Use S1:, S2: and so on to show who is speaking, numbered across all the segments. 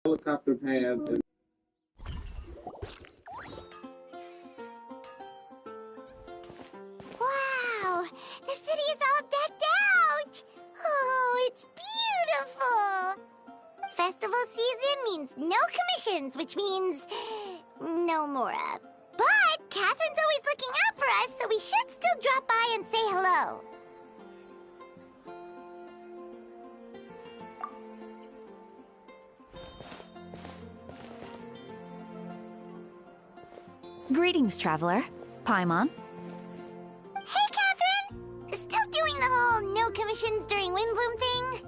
S1: helicopter pad. And
S2: Wow! The city is all decked out! Oh, it's beautiful! Festival season means no commissions, which means no Mora. But Catherine's always looking out for us, so we should still drop by and say hello.
S3: Greetings, traveler. Paimon.
S2: Hey, Catherine! Still doing the whole no commissions during Windbloom thing?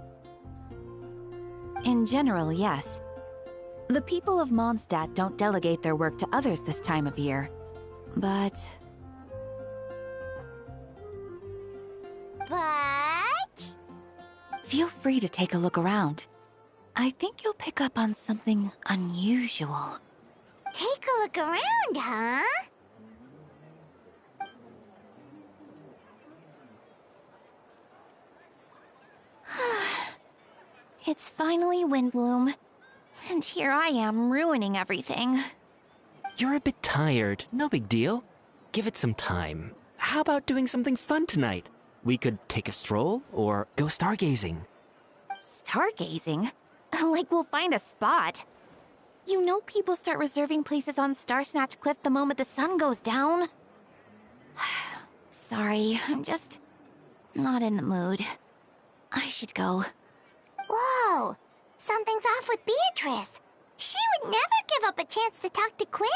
S3: In general, yes. The people of Mondstadt don't delegate their work to others this time of year. But... Feel free to take a look around. I think you'll pick up on something unusual.
S2: Take a look around, huh?
S3: It's finally Windbloom. And here I am ruining everything.
S4: You're a bit tired. No big deal. Give it some time. How about doing something fun tonight? We could take a stroll or go stargazing.
S3: Stargazing? Like we'll find a spot. You know people start reserving places on Starsnatch Cliff the moment the sun goes down. Sorry, I'm just not in the mood. I should go.
S2: Whoa! Something's off with Beatrice. She would never give up a chance to talk to Quinn.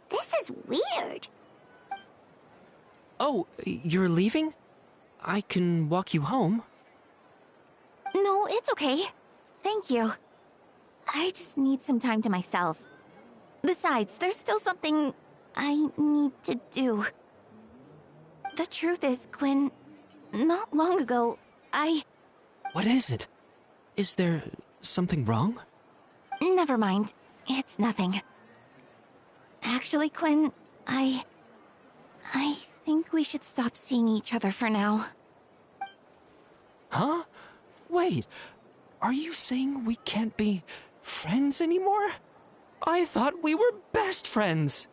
S2: This is weird.
S4: Oh, you're leaving? I can walk you home.
S3: No, it's okay. Thank you. I just need some time to myself. Besides, there's still something I need to do. The truth is, Quinn, not long ago,
S4: What is it? Is there something wrong?
S3: Never mind. It's nothing. Actually, Quinn, I think we should stop seeing each other for now.
S4: Huh? Wait, are you saying we can't be friends anymore? I thought we were best friends.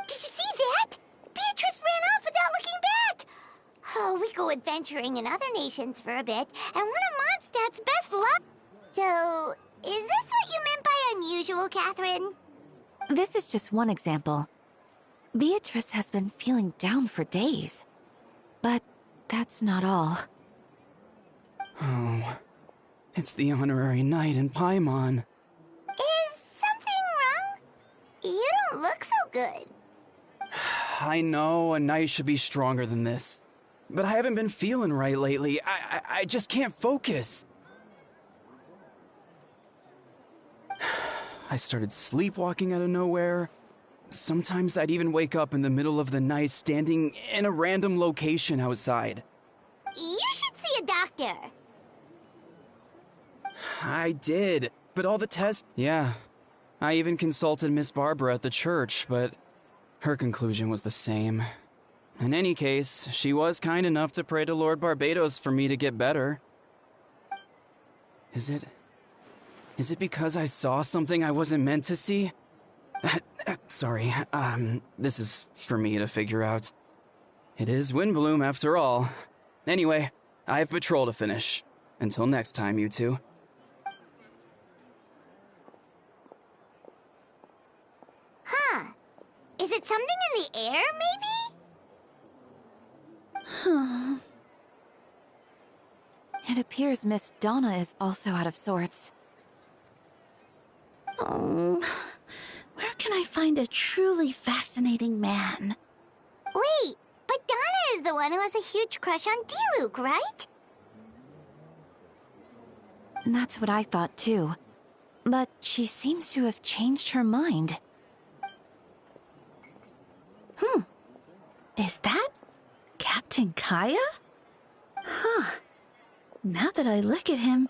S2: Did you see that? Beatrice ran off without looking back. Oh, we go adventuring in other nations for a bit, and one of Mondstadt's best luck. So, is this what you meant by unusual, Catherine?
S3: This is just one example. Beatrice has been feeling down for days. But that's not all.
S5: Oh, it's the honorary knight in Paimon.
S2: Is something wrong? You don't look so good.
S5: I know a knight should be stronger than this, but I haven't been feeling right lately. I just can't focus. I started sleepwalking out of nowhere. Sometimes I'd even wake up in the middle of the night standing in a random location outside.
S2: You should see a doctor.
S5: I did, but all the tests... Yeah, I even consulted Miss Barbara at the church, but her conclusion was the same. In any case, she was kind enough to pray to Lord Barbados for me to get better. Is it because I saw something I wasn't meant to see? Sorry, this is for me to figure out. It is Windbloom after all. Anyway, I have patrol to finish. Until next time, you two.
S2: Huh. Is it something in the air, maybe?
S3: It appears Miss Donna is also out of sorts.
S6: Oh, where can I find a truly fascinating man?
S2: Wait, but Donna is the one who has a huge crush on Diluc, right?
S3: That's what I thought too. But she seems to have changed her mind.
S6: Is that Captain Kaya? Huh. Now that I look at him,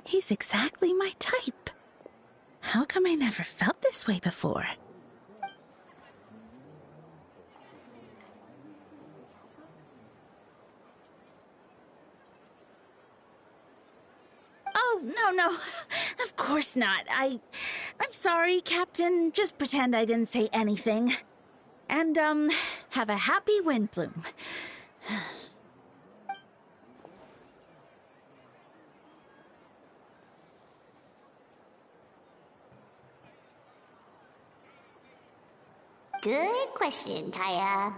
S6: he's exactly my type. How come I never felt this way before? Oh, no. Of course not. I'm sorry, Captain. Just pretend I didn't say anything. And, have a happy wind bloom.
S2: Good question, Kaya.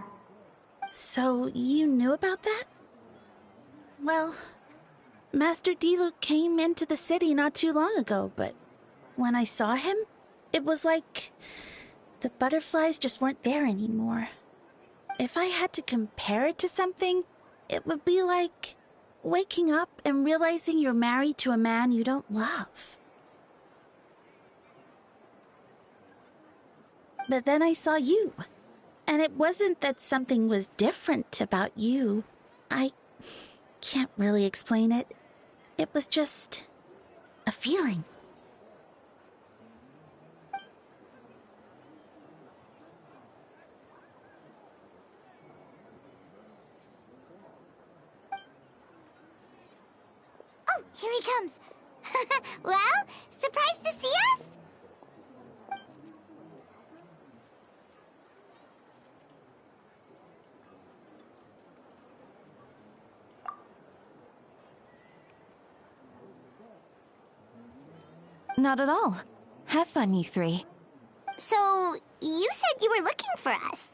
S6: So, you knew about that? Well, Master Diluc came into the city not too long ago, but when I saw him, it was like the butterflies just weren't there anymore. If I had to compare it to something, it would be like waking up and realizing you're married to a man you don't love. But then I saw you, and it wasn't that something was different about you. I can't really explain it. It was just a feeling.
S2: Oh, here he comes. Well, surprised to see us?
S3: Not at all. Have fun, you three.
S2: So, you said you were looking for us.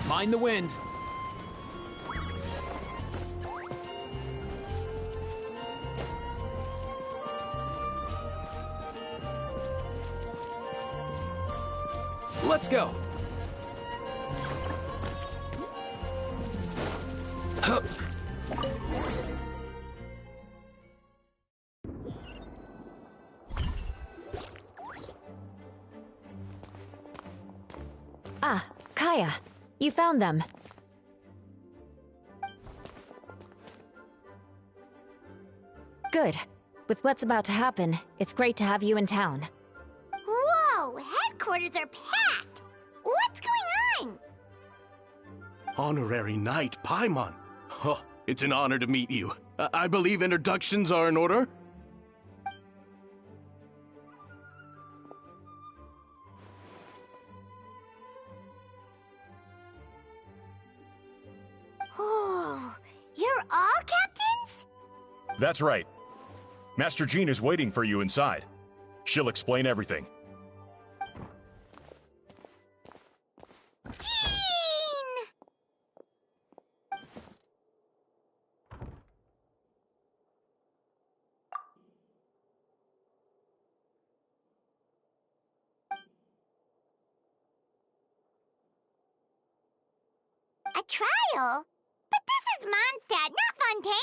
S1: Mind the wind. Let's go. Hup.
S3: Ah, Kaya. You found them. Good. With what's about to happen, it's great to have you in town.
S2: Whoa, headquarters are packed! What's going on?
S7: Honorary Knight Paimon. Oh, it's an honor to meet you. I believe introductions are in order?
S2: Oh, you're all captains?
S8: That's right. Master Jean is waiting for you inside. She'll explain everything.
S2: Jean! A trial? But this is Mondstadt, not Fontaine!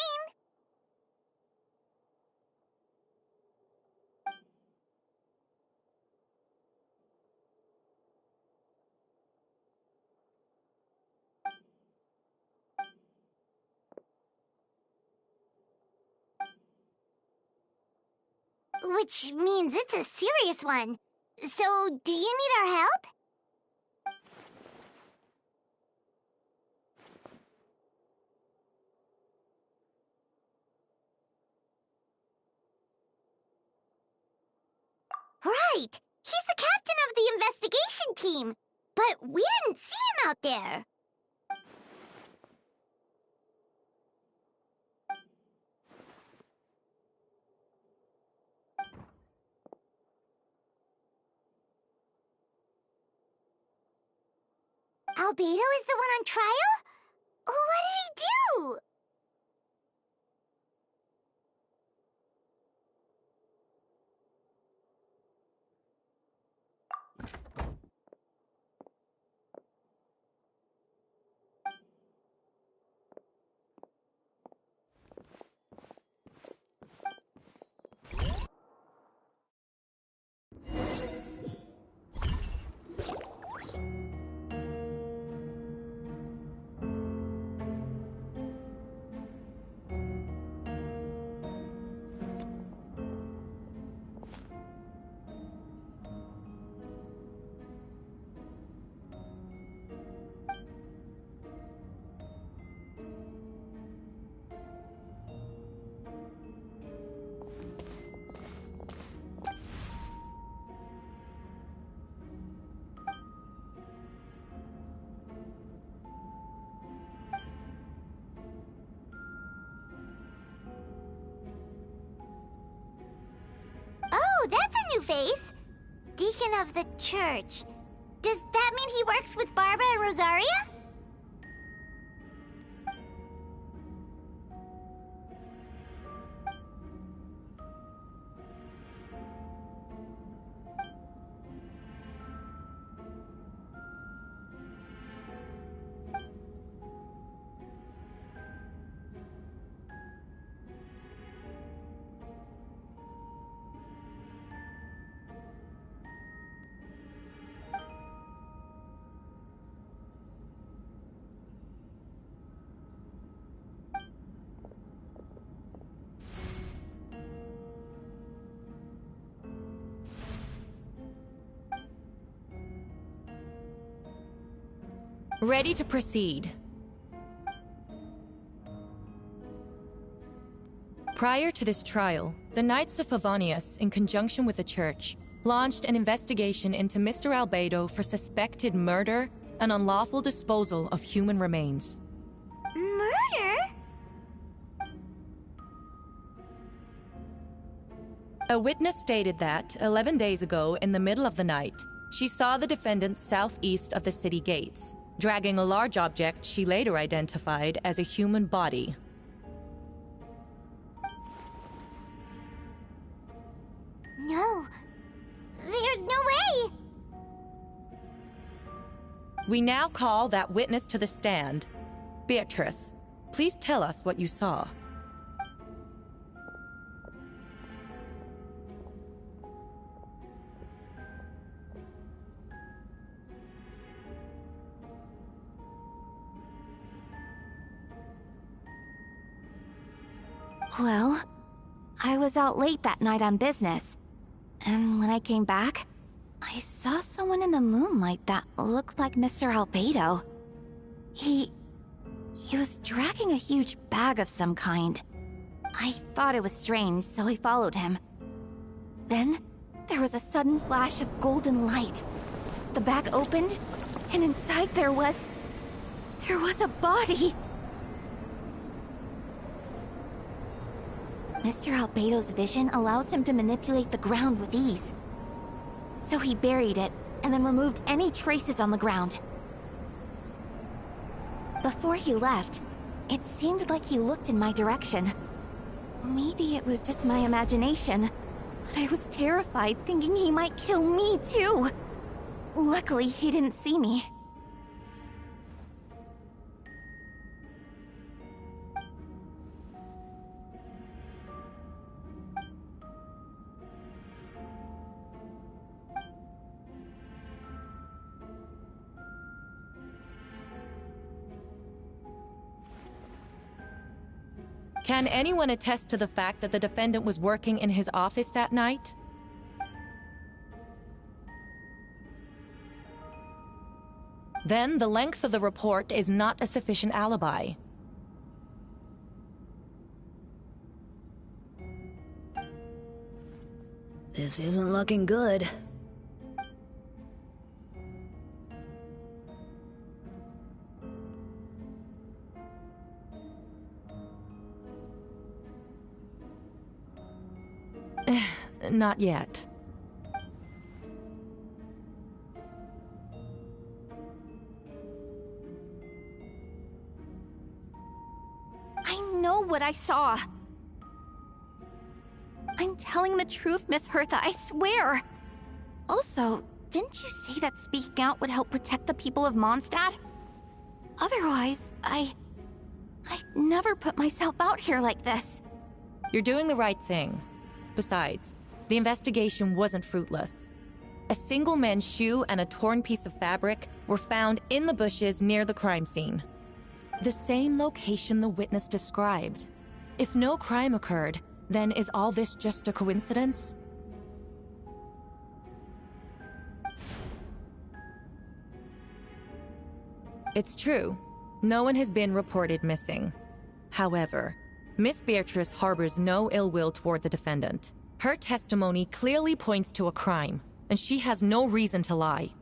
S2: Which means it's a serious one. So, do you need our help? Right! He's the captain of the investigation team! But we didn't see him out there! Albedo is the one on trial? What did he do? face. Deacon of the church. Does that mean he works with Barbara and Rosaria?
S9: Ready to proceed. Prior to this trial, the Knights of Favonius, in conjunction with the Church, launched an investigation into Mr. Albedo for suspected murder and unlawful disposal of human remains.
S2: Murder?
S9: A witness stated that, 11 days ago, in the middle of the night, she saw the defendant southeast of the city gates, dragging a large object she later identified as a human body.
S2: No. There's no way!
S9: We now call that witness to the stand. Beatrice, please tell us what you saw.
S3: Well, I was out late that night on business. And when I came back, I saw someone in the moonlight that looked like Mr. Albedo. He was dragging a huge bag of some kind. I thought it was strange, so I followed him. Then, there was a sudden flash of golden light. The bag opened, and inside there was a body! Mr. Albedo's vision allows him to manipulate the ground with ease. So he buried it, and then removed any traces on the ground. Before he left, it seemed like he looked in my direction. Maybe it was just my imagination, but I was terrified thinking he might kill me too. Luckily, he didn't see me.
S9: Can anyone attest to the fact that the defendant was working in his office that night? Then the length of the report is not a sufficient alibi.
S10: This isn't looking good.
S9: Not yet.
S3: I know what I saw. I'm telling the truth, Miss Hertha, I swear. Also, didn't you say that speaking out would help protect the people of Mondstadt? Otherwise, I'd never put myself out here like this.
S9: You're doing the right thing. Besides, the investigation wasn't fruitless. A single man's shoe and a torn piece of fabric were found in the bushes near the crime scene. The same location the witness described. If no crime occurred, then is all this just a coincidence? It's true. No one has been reported missing. However, Miss Beatrice harbors no ill will toward the defendant. Her testimony clearly points to a crime, and she has no reason to lie.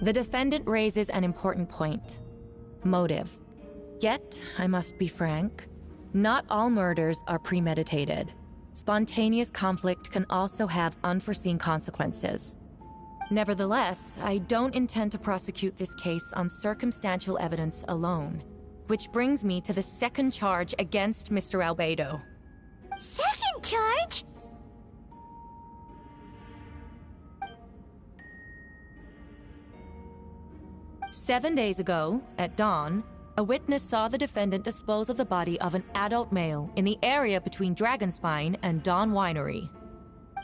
S9: The defendant raises an important point. Motive. Yet, I must be frank, not all murders are premeditated. Spontaneous conflict can also have unforeseen consequences. Nevertheless, I don't intend to prosecute this case on circumstantial evidence alone. Which brings me to the second charge against Mr. Albedo.
S2: Second charge?
S9: "7 days ago, at dawn, a witness saw the defendant dispose of the body of an adult male in the area between Dragonspine and Dawn Winery.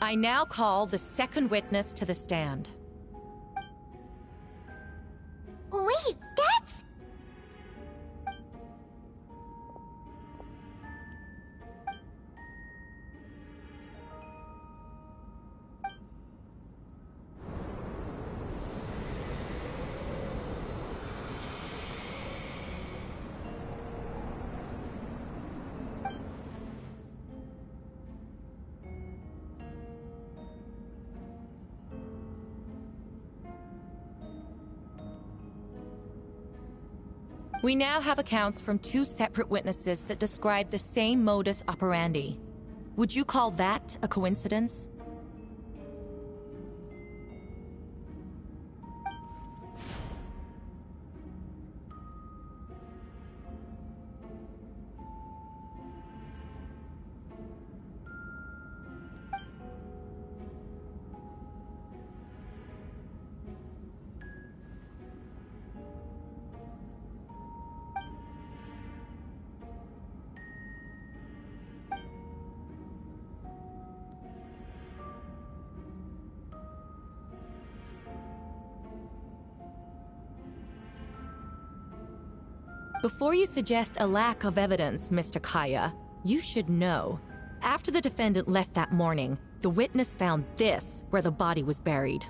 S9: I now call the second witness to the stand."
S2: Wait, that's...
S9: We now have accounts from 2 separate witnesses that describe the same modus operandi. Would you call that a coincidence? Before you suggest a lack of evidence, Mr. Kaya, you should know. After the defendant left that morning, the witness found this where the body was buried.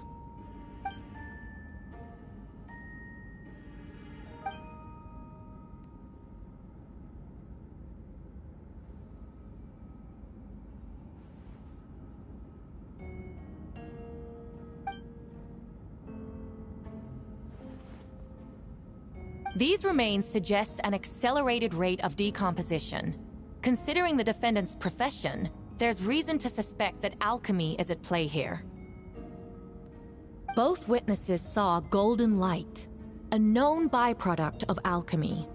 S9: These remains suggest an accelerated rate of decomposition. Considering the defendant's profession, there's reason to suspect that alchemy is at play here. Both witnesses saw golden light, a known byproduct of alchemy.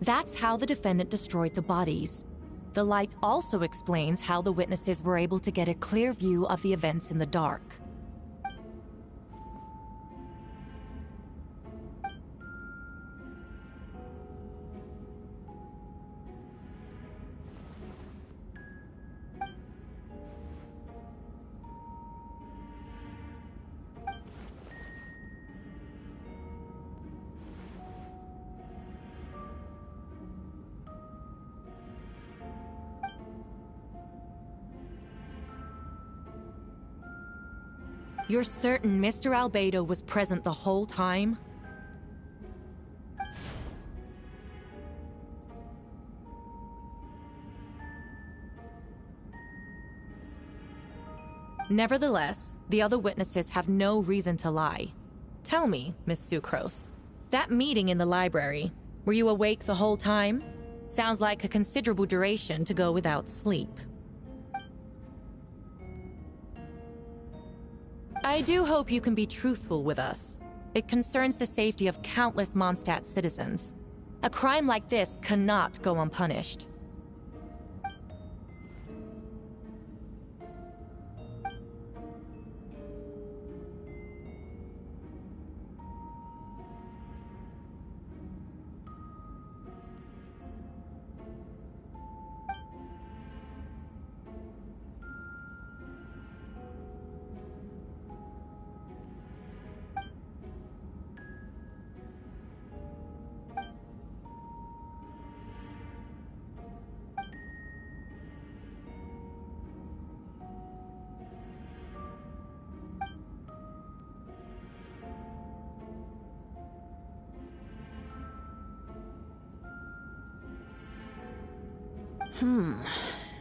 S9: That's how the defendant destroyed the bodies. The light also explains how the witnesses were able to get a clear view of the events in the dark. You're certain Mr. Albedo was present the whole time? Nevertheless, the other witnesses have no reason to lie. Tell me, Miss Sucrose, that meeting in the library, were you awake the whole time? Sounds like a considerable duration to go without sleep. I do hope you can be truthful with us. It concerns the safety of countless Mondstadt citizens. A crime like this cannot go unpunished.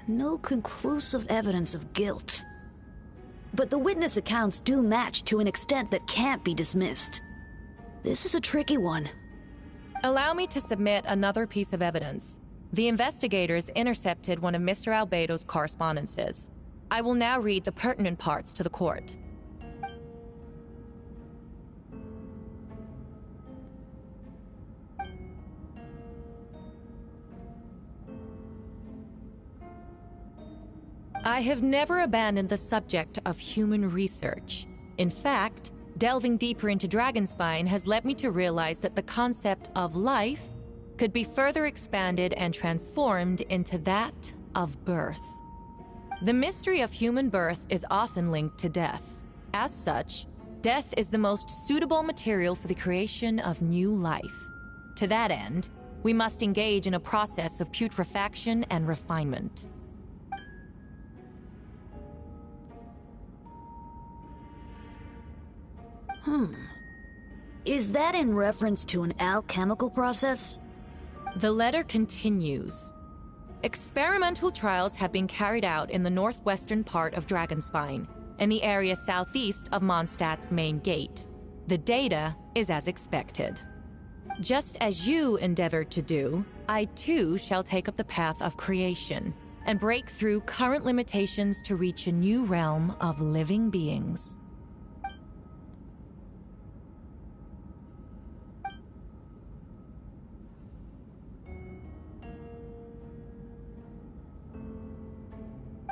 S10: No conclusive evidence of guilt. But the witness accounts do match to an extent that can't be dismissed. This is a tricky one.
S9: Allow me to submit another piece of evidence. The investigators intercepted one of Mr. Albedo's correspondences. I will now read the pertinent parts to the court. I have never abandoned the subject of human research. In fact, delving deeper into Dragonspine has led me to realize that the concept of life could be further expanded and transformed into that of birth. The mystery of human birth is often linked to death. As such, death is the most suitable material for the creation of new life. To that end, we must engage in a process of putrefaction and refinement.
S10: Is that in reference to an alchemical process?
S9: The letter continues. Experimental trials have been carried out in the northwestern part of Dragonspine, and the area southeast of Mondstadt's main gate. The data is as expected. Just as you endeavored to do, I too shall take up the path of creation, and break through current limitations to reach a new realm of living beings.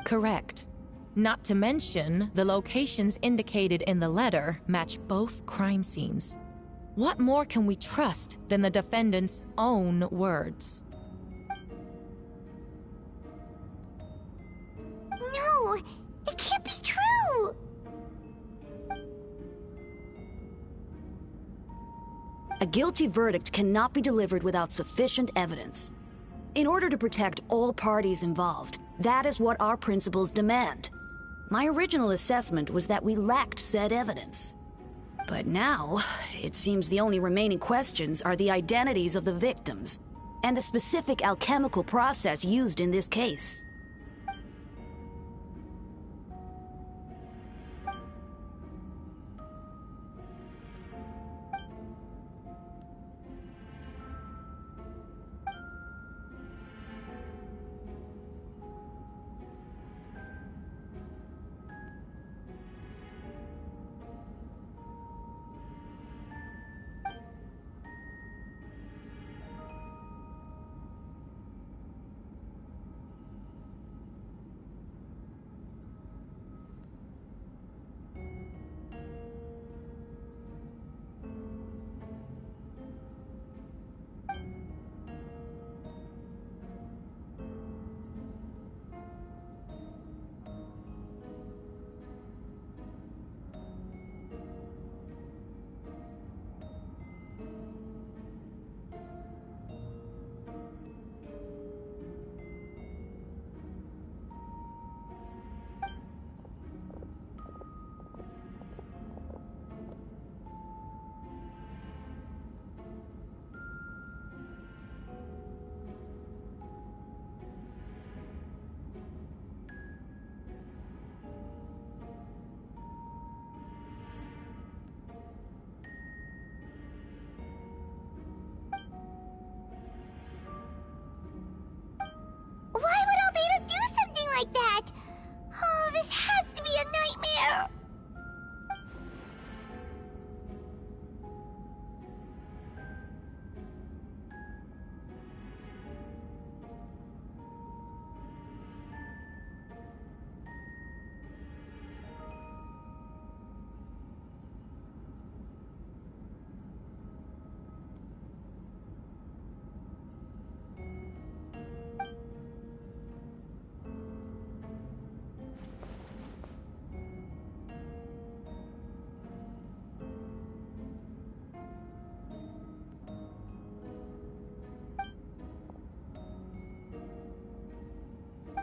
S9: Correct. Not to mention, the locations indicated in the letter match both crime scenes. What more can we trust than the defendant's own words?
S2: No, it can't be true.
S10: A guilty verdict cannot be delivered without sufficient evidence. In order to protect all parties involved, that is what our principles demand. My original assessment was that we lacked said evidence. But now, it seems the only remaining questions are the identities of the victims, and the specific alchemical process used in this case.
S2: Why would Albedo do something like that? Oh, this has to be a nightmare.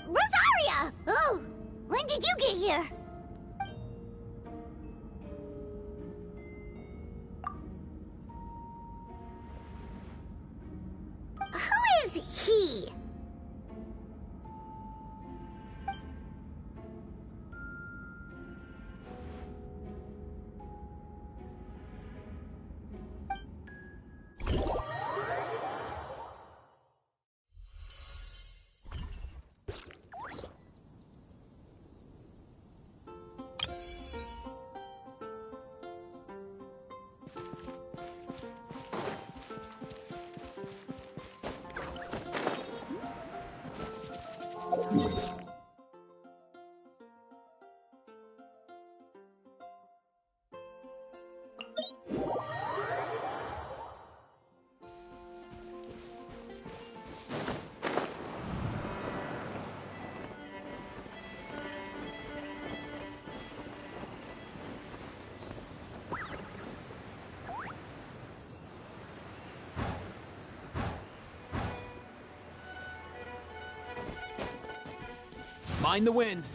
S2: Rosaria! Oh, when did you get here? Who is he?
S1: Mind the wind.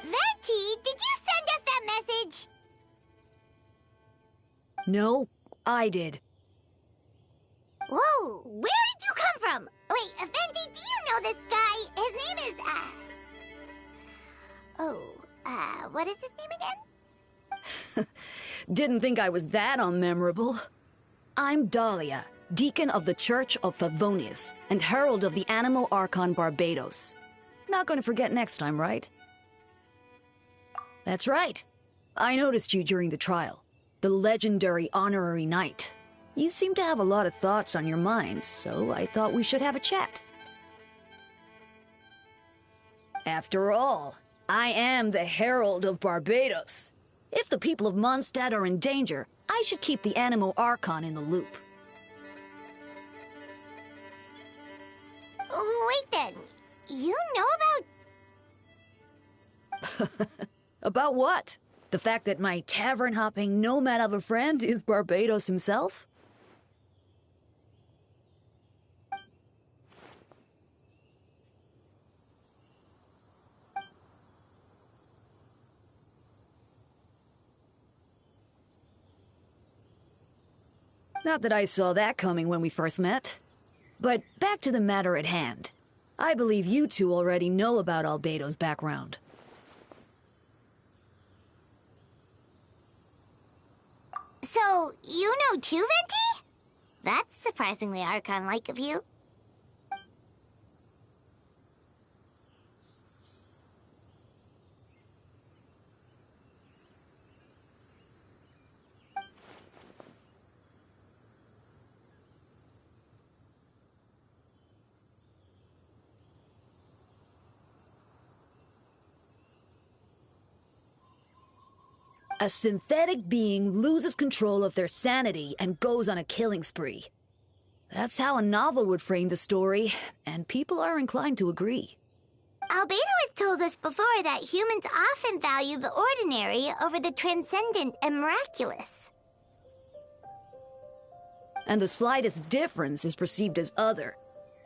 S2: Venti, did you send us that message?
S10: No, I did.
S2: Whoa, where did you come from? Wait, Venti, do you know this guy? His name is, what is his name again?
S10: Didn't think I was that unmemorable. I'm Dahlia, Deacon of the Church of Favonius, and Herald of the Animo Archon Barbados. Not gonna forget next time, right? That's right. I noticed you during the trial. The legendary honorary knight. You seem to have a lot of thoughts on your mind, so I thought we should have a chat. After all, I am the Herald of Barbados. If the people of Mondstadt are in danger, I should keep the Animo Archon in the loop.
S2: Wait then, you know about...
S10: About what? The fact that my tavern-hopping nomad of a friend is Barbados himself? Not that I saw that coming when we first met. But back to the matter at hand. I believe you two already know about Albedo's background.
S2: So, you know too, Venti? That's surprisingly Archon-like of you.
S10: A synthetic being loses control of their sanity and goes on a killing spree. That's how a novel would frame the story, and people are inclined to agree.
S2: Albedo has told us before that humans often value the ordinary over the transcendent and miraculous.
S10: And the slightest difference is perceived as other.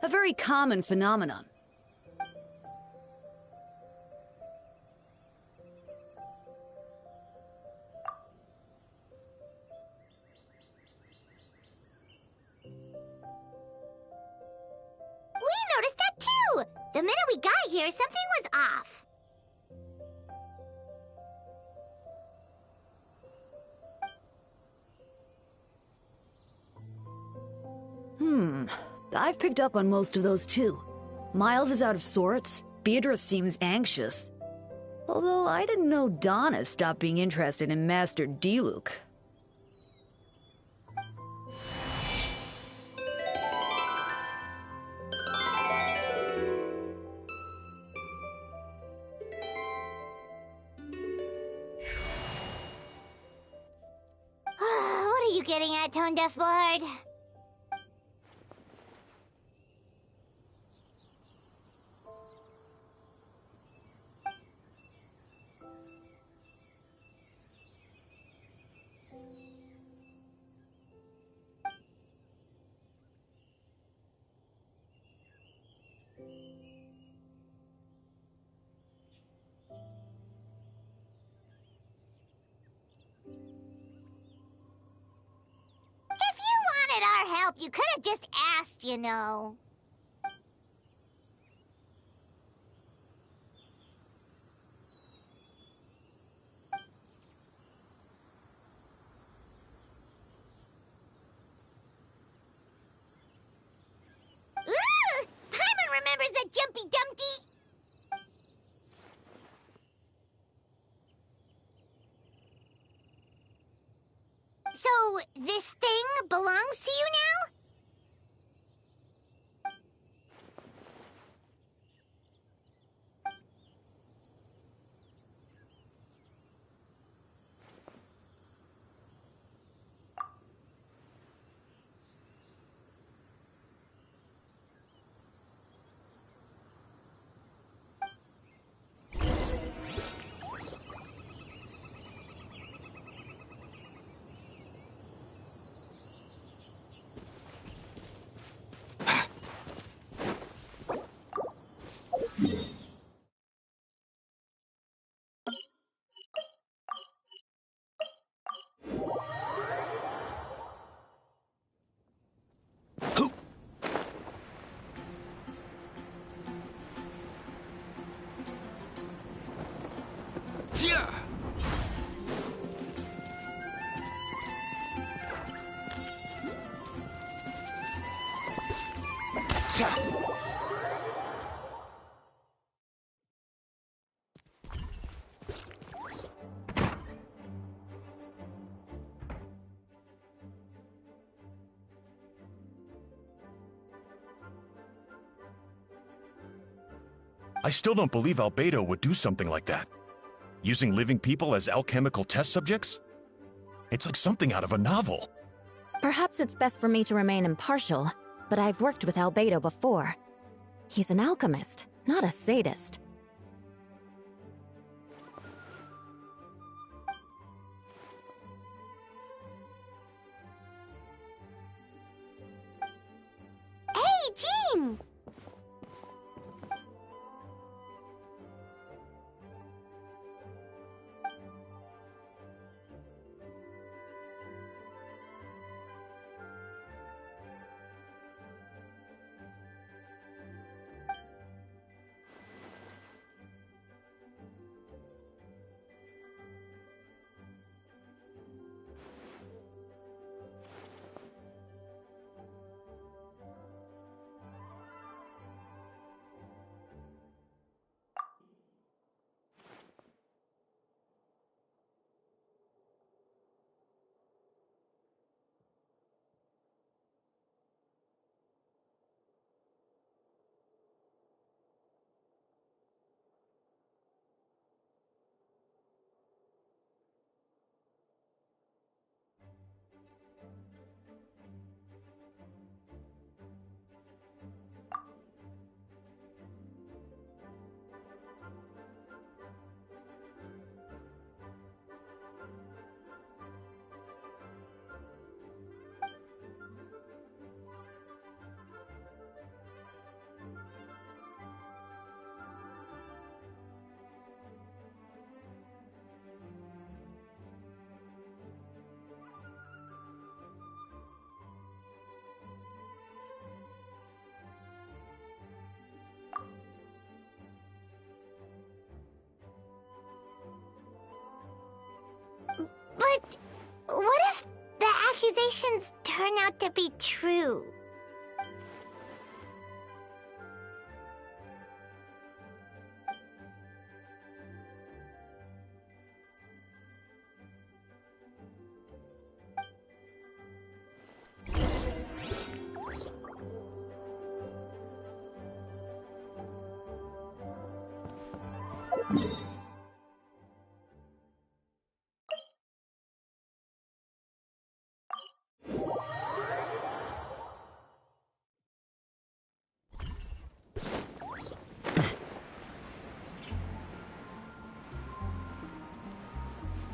S10: A very common phenomenon.
S2: We noticed that too! The minute we got here, something was off.
S10: I've picked up on most of those too. Miles is out of sorts. Beatrice seems anxious. Although I didn't know Donna stopped being interested in Master Diluc.
S2: What are you getting at, Tone Deaf Bard? If you wanted our help, you could have just asked, you know. Ooh! Paimon remembers that Jumpy Dumpty! So, this thing belongs to you now?
S8: I still don't believe Albedo would do something like that. Using living people as alchemical test subjects? It's like something out of a novel.
S3: Perhaps it's best for me to remain impartial, but I've worked with Albedo before. He's an alchemist, not a sadist.
S2: Hey, Jean! But what if the accusations turn out to be true?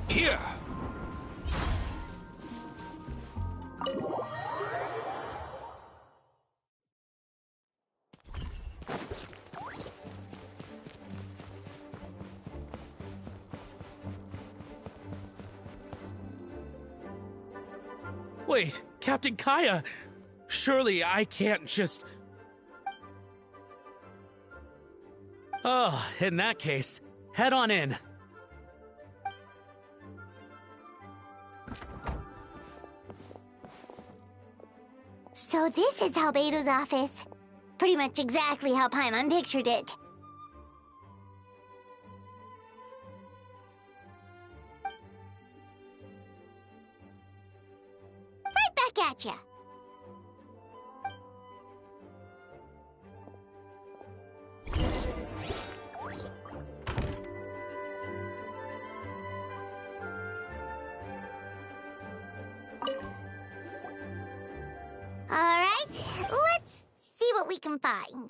S1: Here! Wait, Captain Kaya! Surely I can't just... Oh, in that case, head on in.
S2: So this is Albedo's office. Pretty much exactly how Paimon pictured it. Right back at ya. Alright, let's see what we can find.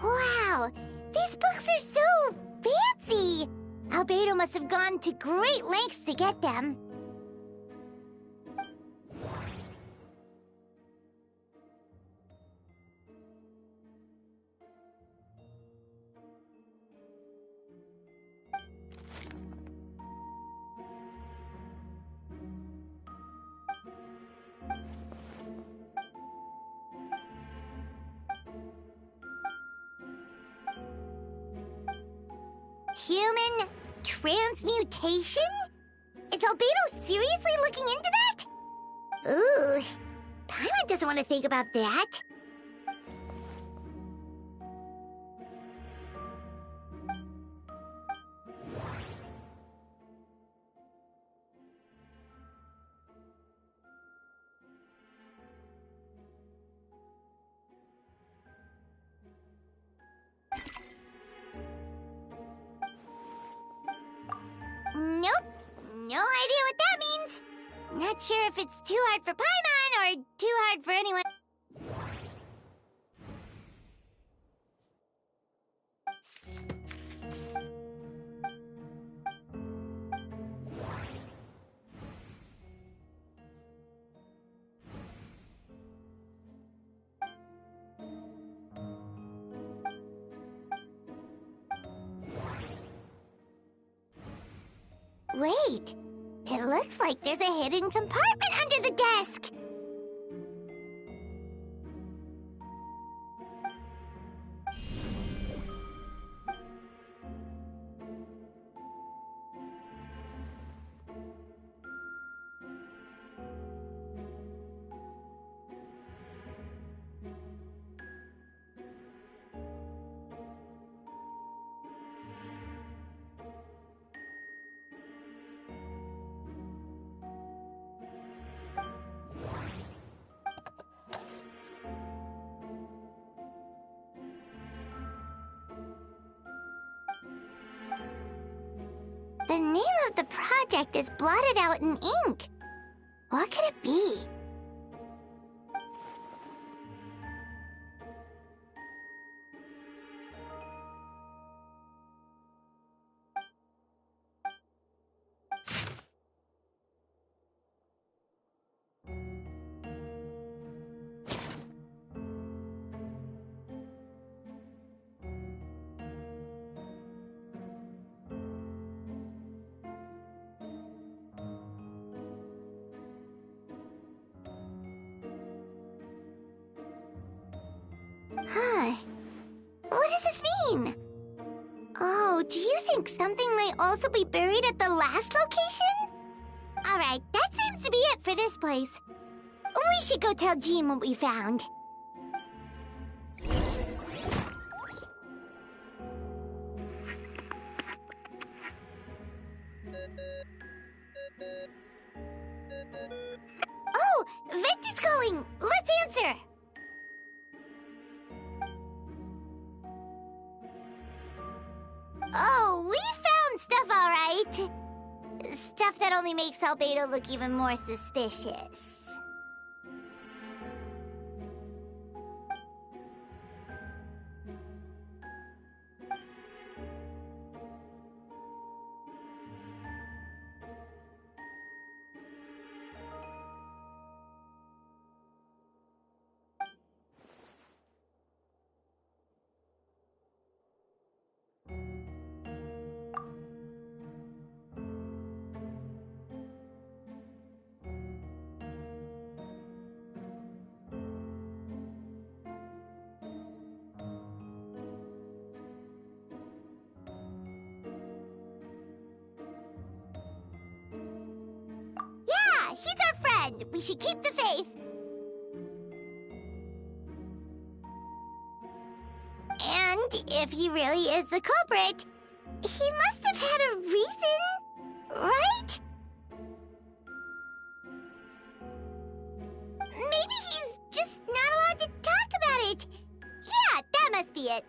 S2: Wow, these books are so fancy! Albedo must have gone to great lengths to get them. Human transmutation? Is Albedo seriously looking into that? Ooh, Paimon doesn't want to think about that. Nope. No idea what that means. Not sure if it's too hard for Paimon or too hard for anyone. Wait, it looks like there's a hidden compartment under the desk. The name of the project is blotted out in ink. What could it be? Huh. What does this mean? Oh, do you think something might also be buried at the last location? Alright, that seems to be it for this place. We should go tell Jean what we found. Oh, Vecti's calling! Let's answer! Oh, we found stuff, all right. Stuff that only makes Albedo look even more suspicious. Yeah, he's our friend. We should keep the faith. And if he really is the culprit, he must have had a reason, right? Maybe he's just not allowed to talk about it. Yeah, that must be it.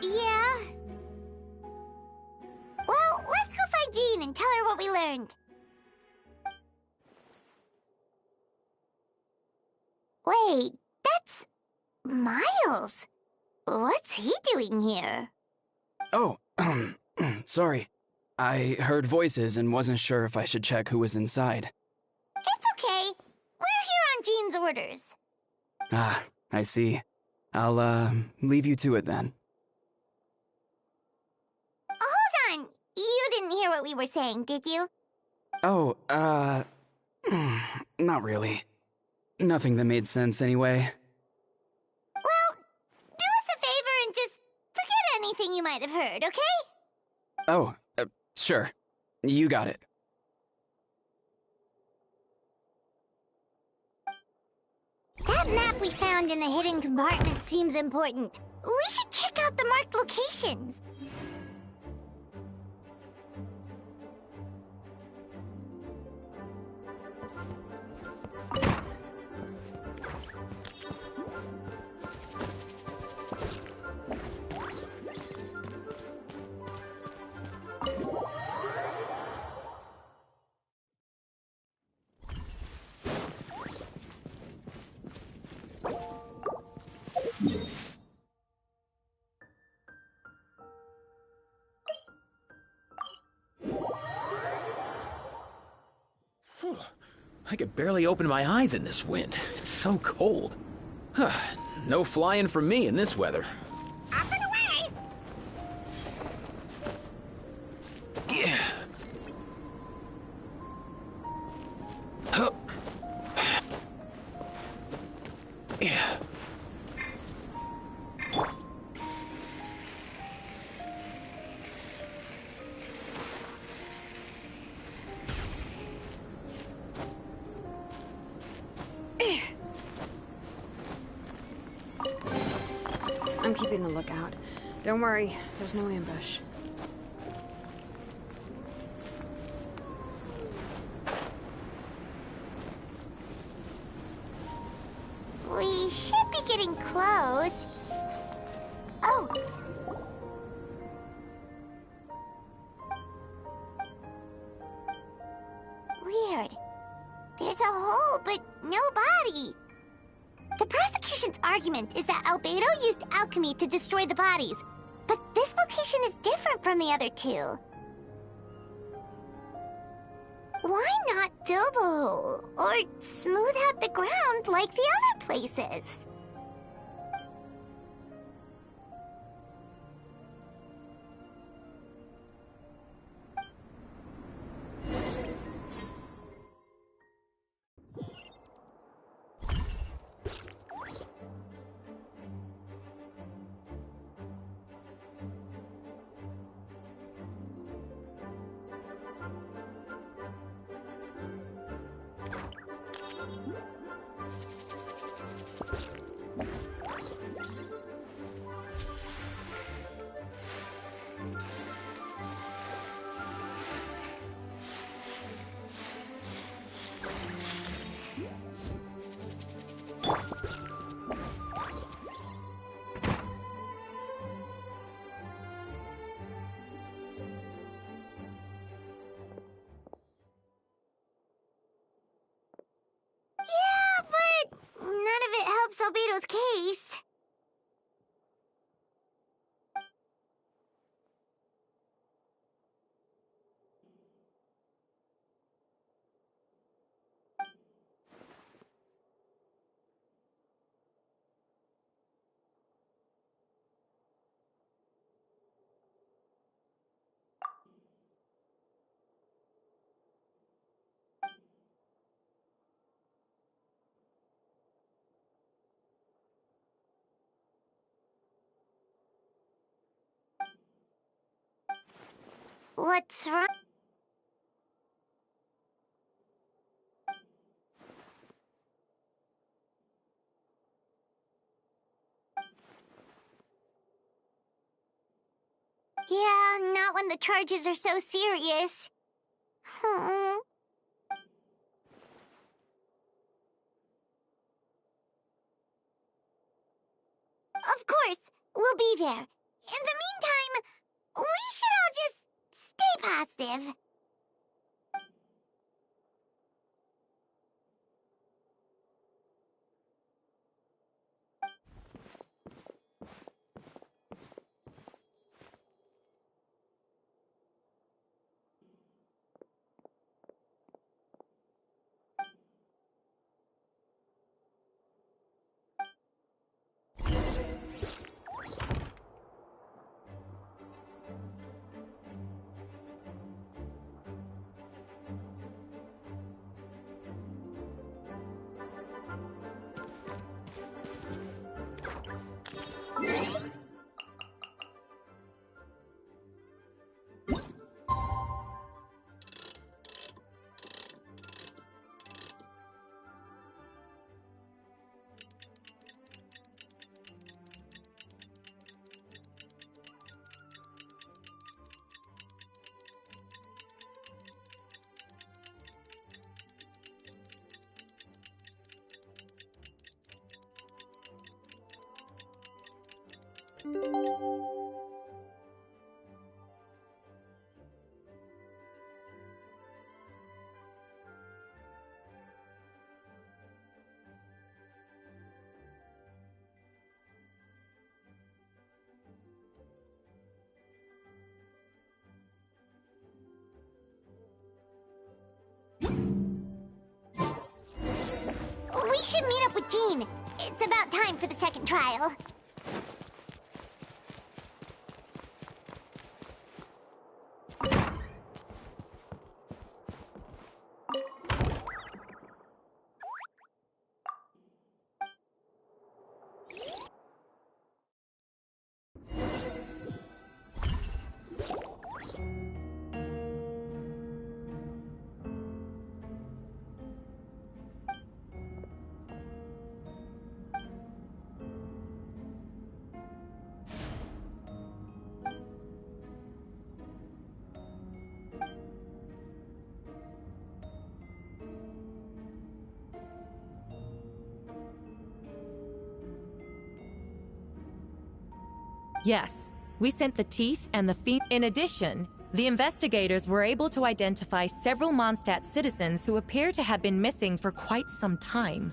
S2: Yeah. Well, let's go find Jean and tell her what we learned. Wait, that's Miles. What's he doing here?
S5: Oh, sorry. I heard voices and wasn't sure if I should check who was inside.
S2: It's okay. We're here on Jean's orders.
S5: Ah, I see. I'll, leave you to it then.
S2: Hold on. You didn't hear what we were saying, did you?
S5: Oh, not really. Nothing that made sense anyway.
S2: Well, do us a favor and just forget anything you might have heard, okay?
S5: Oh, sure. You got it.
S2: That map we found in the hidden compartment seems important. We should check out the marked locations.
S11: I could barely open my eyes in this wind. It's so cold. No flying for me in this weather.
S2: Up and away!
S11: Yeah. Huh. Yeah.
S12: I'm keeping the lookout. Don't worry, there's no ambush.
S2: We should be getting close. Oh! Weird. There's a hole, but no body. The prosecution's argument is that Albedo used alchemy to destroy the bodies, but this location is different from the other two. Why not fill the hole, or smooth out the ground like the other places? Yeah, but none of it helps Albedo's case. What's wrong? Yeah, not when the charges are so serious. Hmm. Of course, we'll be there. In the meantime, we should all just stay positive. We should meet up with Jean. It's about time for the second trial.
S9: Yes, we sent the teeth and the feet. In addition, the investigators were able to identify several Mondstadt citizens who appear to have been missing for quite some time.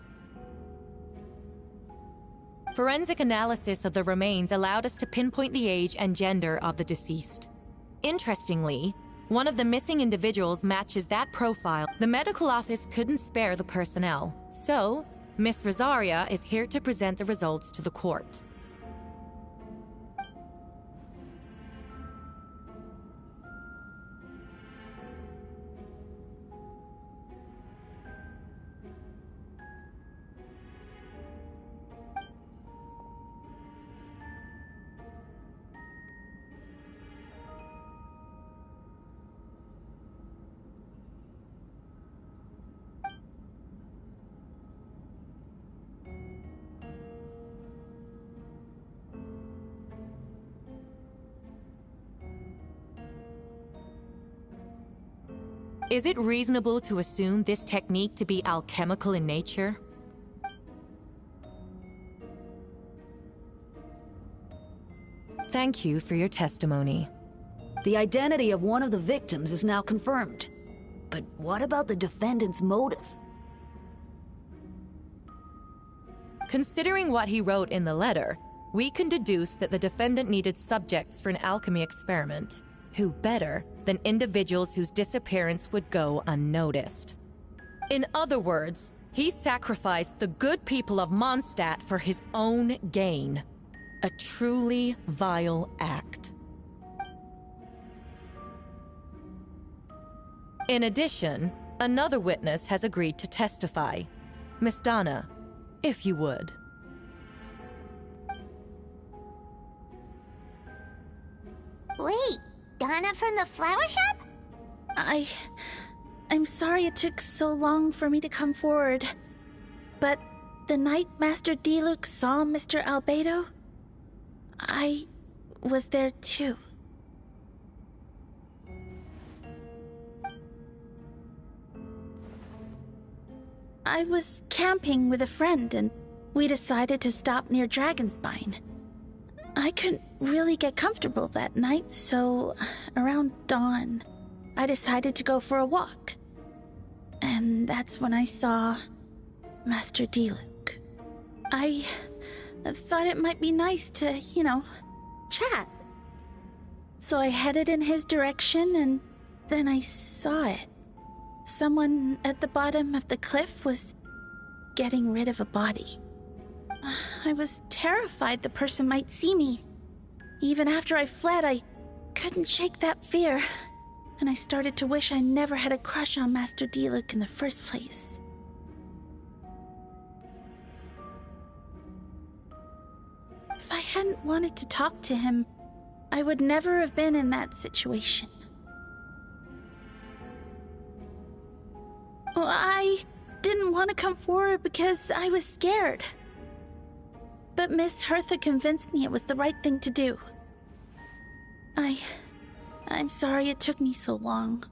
S9: Forensic analysis of the remains allowed us to pinpoint the age and gender of the deceased. Interestingly, one of the missing individuals matches that profile. The medical office couldn't spare the personnel, so Miss Rosaria is here to present the results to the court. Is it reasonable to assume this technique to be alchemical in nature? Thank you for your testimony.
S10: The identity of one of the victims is now confirmed. But what about the defendant's motive?
S9: Considering what he wrote in the letter, we can deduce that the defendant needed subjects for an alchemy experiment. Who better than individuals whose disappearance would go unnoticed? In other words, he sacrificed the good people of Mondstadt for his own gain. A truly vile act. In addition, another witness has agreed to testify. Miss Donna, if you would.
S2: Wait, Donna from the flower shop?
S6: I'm sorry it took so long for me to come forward. But the night Master Diluc saw Mr. Albedo, I was there too. I was camping with a friend and we decided to stop near Dragonspine. I couldn't really get comfortable that night, so around dawn, I decided to go for a walk. And that's when I saw Master Diluc. I thought it might be nice to, chat. So I headed in his direction and then I saw it. Someone at the bottom of the cliff was getting rid of a body. I was terrified the person might see me. Even after I fled, I couldn't shake that fear. And I started to wish I never had a crush on Master Diluc in the first place. If I hadn't wanted to talk to him, I would never have been in that situation. Well, I didn't want to come forward because I was scared. But Miss Hertha convinced me it was the right thing to do. I'm sorry it took me so long.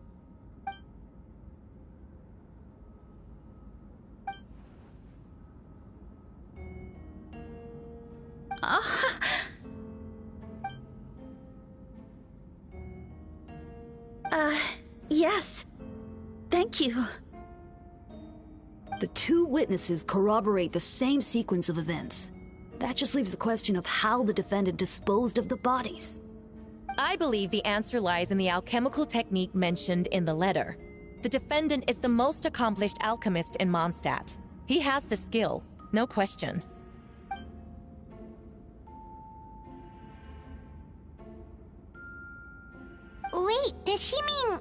S6: Yes. Thank you.
S10: The two witnesses corroborate the same sequence of events. That just leaves the question of how the defendant disposed of the bodies.
S9: I believe the answer lies in the alchemical technique mentioned in the letter. The defendant is the most accomplished alchemist in Mondstadt. He has the skill, no question.
S2: Wait, does she mean...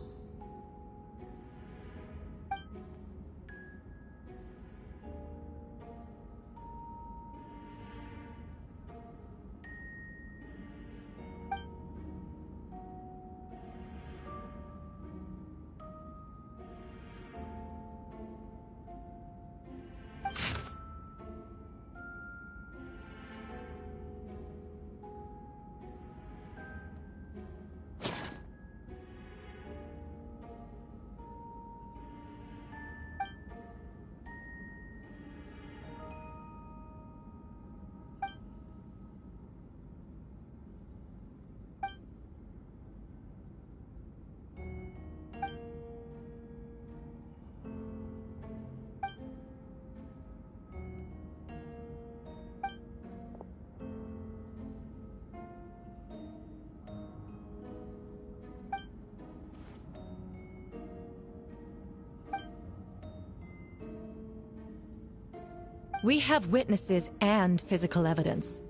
S9: We have witnesses and physical evidence.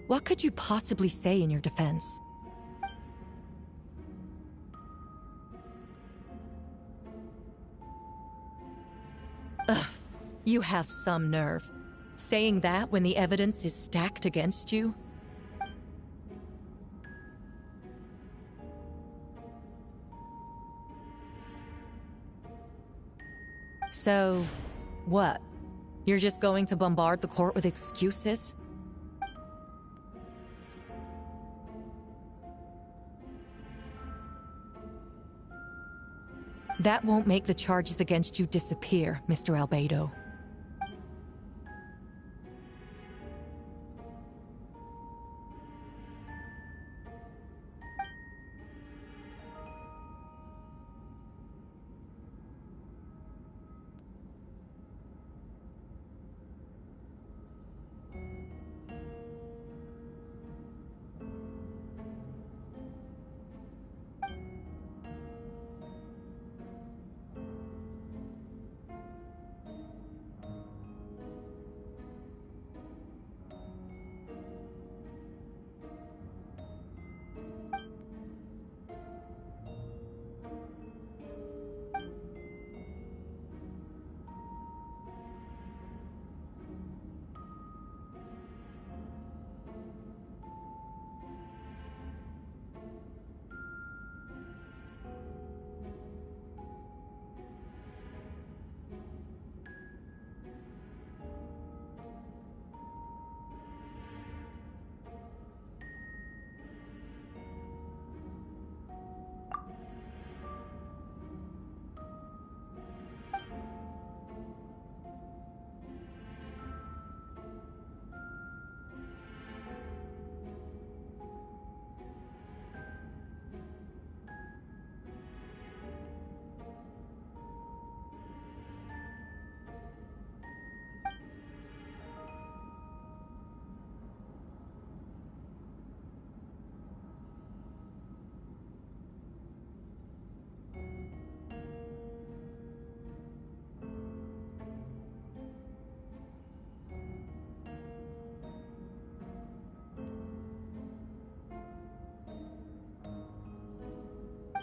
S9: What could you possibly say in your defense? Ugh, you have some nerve. Saying that when the evidence is stacked against you? So, what? You're just going to bombard the court with excuses? That won't make the charges against you disappear, Mr. Albedo.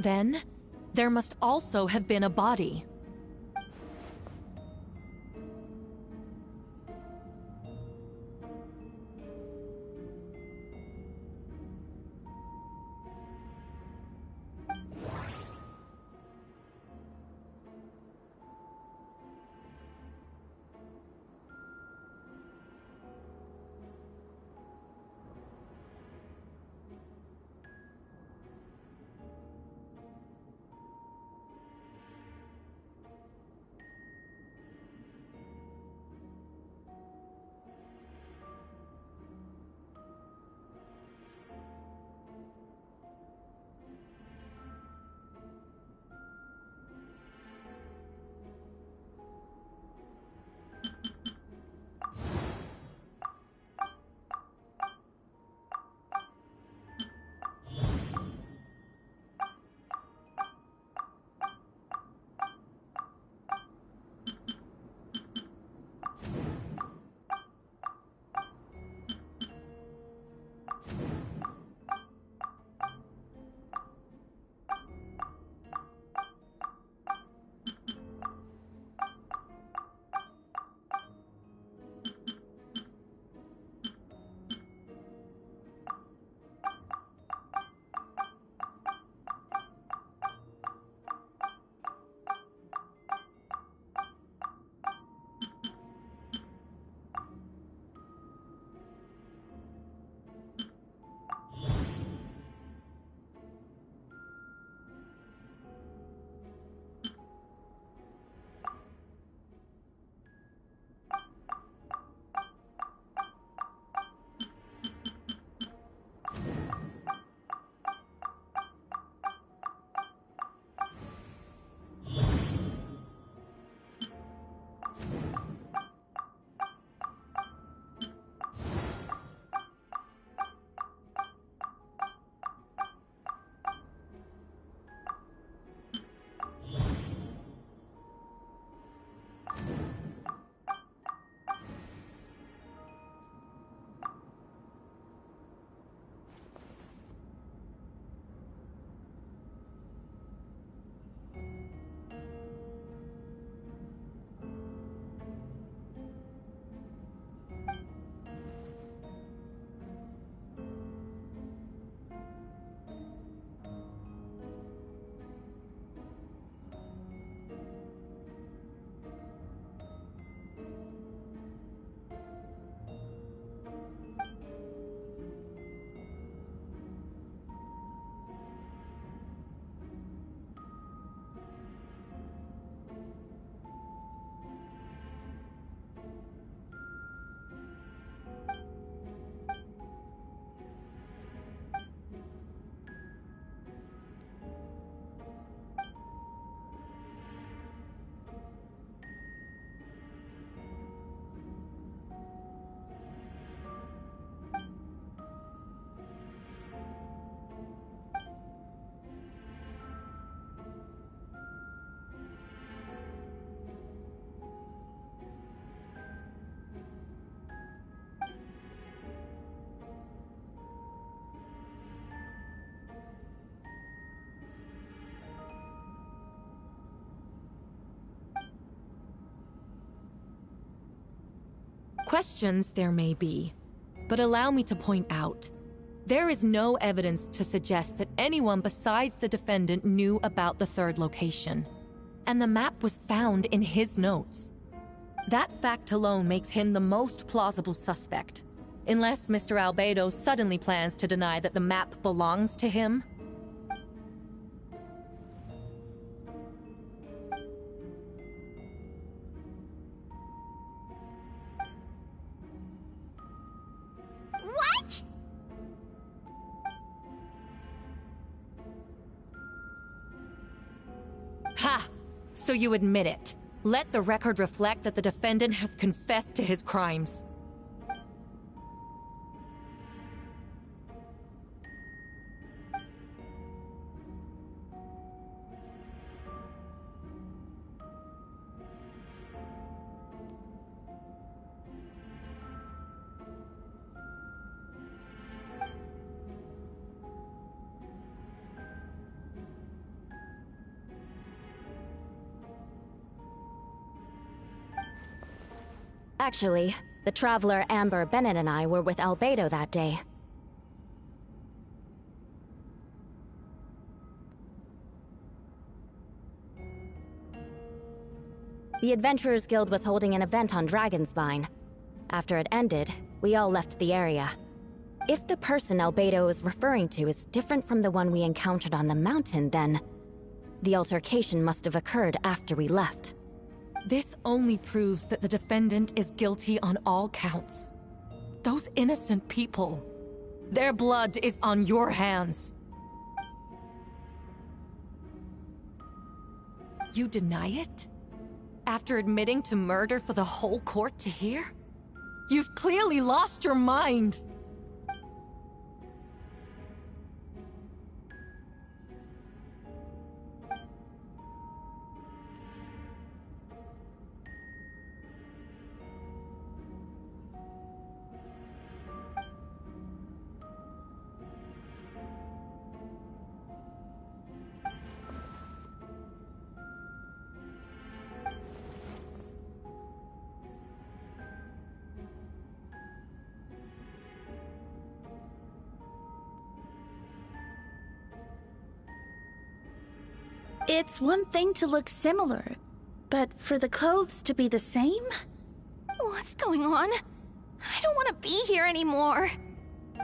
S9: Then, there must also have been a body. Questions there may be, but allow me to point out, there is no evidence to suggest that anyone besides the defendant knew about the third location. And the map was found in his notes. That fact alone makes him the most plausible suspect. Unless Mr. Albedo suddenly plans to deny that the map belongs to him.
S2: What?
S9: Ha! So you admit it. Let the record reflect that the defendant has confessed to his crimes.
S13: Actually, the traveler Amber, Bennett, and I were with Albedo that day. The Adventurers Guild was holding an event on Dragonspine. After it ended, we all left the area. If the person Albedo is referring to is different from the one we encountered on the mountain, then the altercation must have occurred after we left.
S9: This only proves that the defendant is guilty on all counts. Those innocent people, their blood is on your hands. You deny it? After admitting to murder for the whole court to hear? You've clearly lost your mind!
S6: It's one thing to look similar, but for the clothes to be the same?
S3: What's going on? I don't want to be here anymore.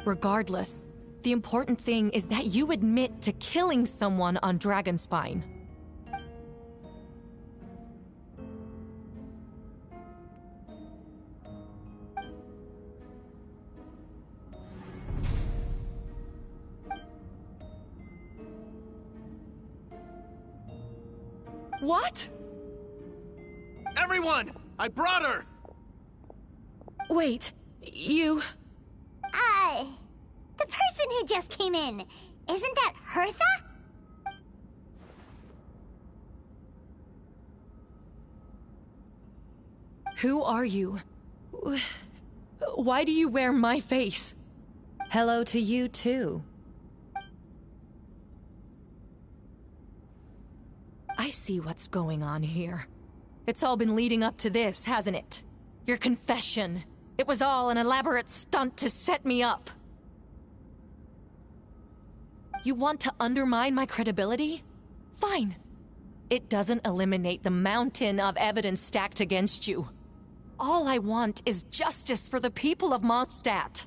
S9: Regardless, the important thing is that you admit to killing someone on Dragonspine. What?
S7: Everyone! I brought her!
S9: Wait, you...
S2: The person who just came in, isn't that Hertha?
S9: Who are you? Why do you wear my face? Hello to you, too. I see what's going on here. It's all been leading up to this, hasn't it? Your confession. It was all an elaborate stunt to set me up. You want to undermine my credibility? Fine. It doesn't eliminate the mountain of evidence stacked against you. All I want is justice for the people of Mondstadt.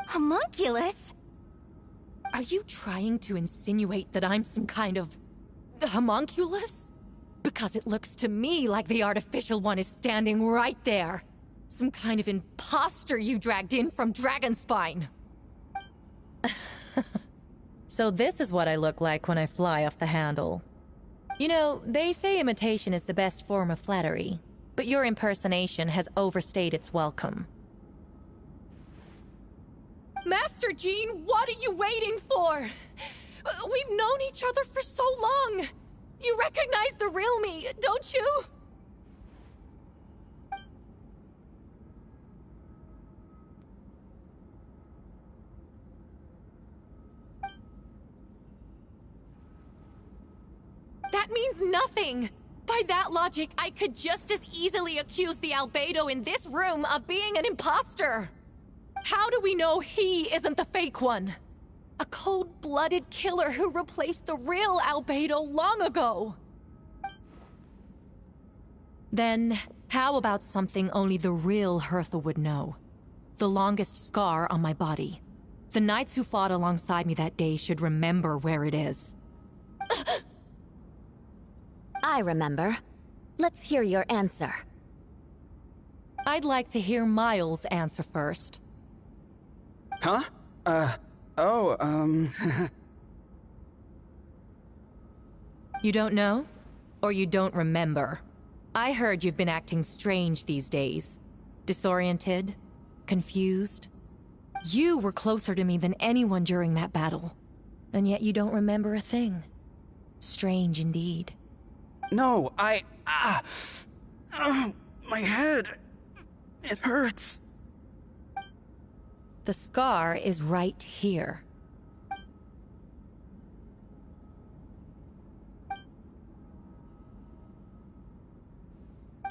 S3: Homunculus?
S9: Are you trying to insinuate that I'm some kind of... homunculus? Because it looks to me like the artificial one is standing right there. Some kind of imposter you dragged in from Dragonspine. So this is what I look like when I fly off the handle. You know, they say imitation is the best form of flattery, but your impersonation has overstayed its welcome. Master Jean, what are you waiting for? We've known each other for so long. You recognize the real me, don't you? That means nothing! By that logic, I could just as easily accuse the albedo in this room of being an imposter! How do we know he isn't the fake one? A cold-blooded killer who replaced the real albedo long ago! Then, how about something only the real Hertha would know? The longest scar on my body. The knights who fought alongside me that day should remember where it is.
S13: I remember. Let's hear your answer.
S9: I'd like to hear Miles' answer first.
S5: Huh?
S9: You don't know? Or you don't remember? I heard you've been acting strange these days. Disoriented? Confused? You were closer to me than anyone during that battle. And yet you don't remember a thing. Strange indeed.
S5: No, my head. It hurts.
S9: The scar is right here.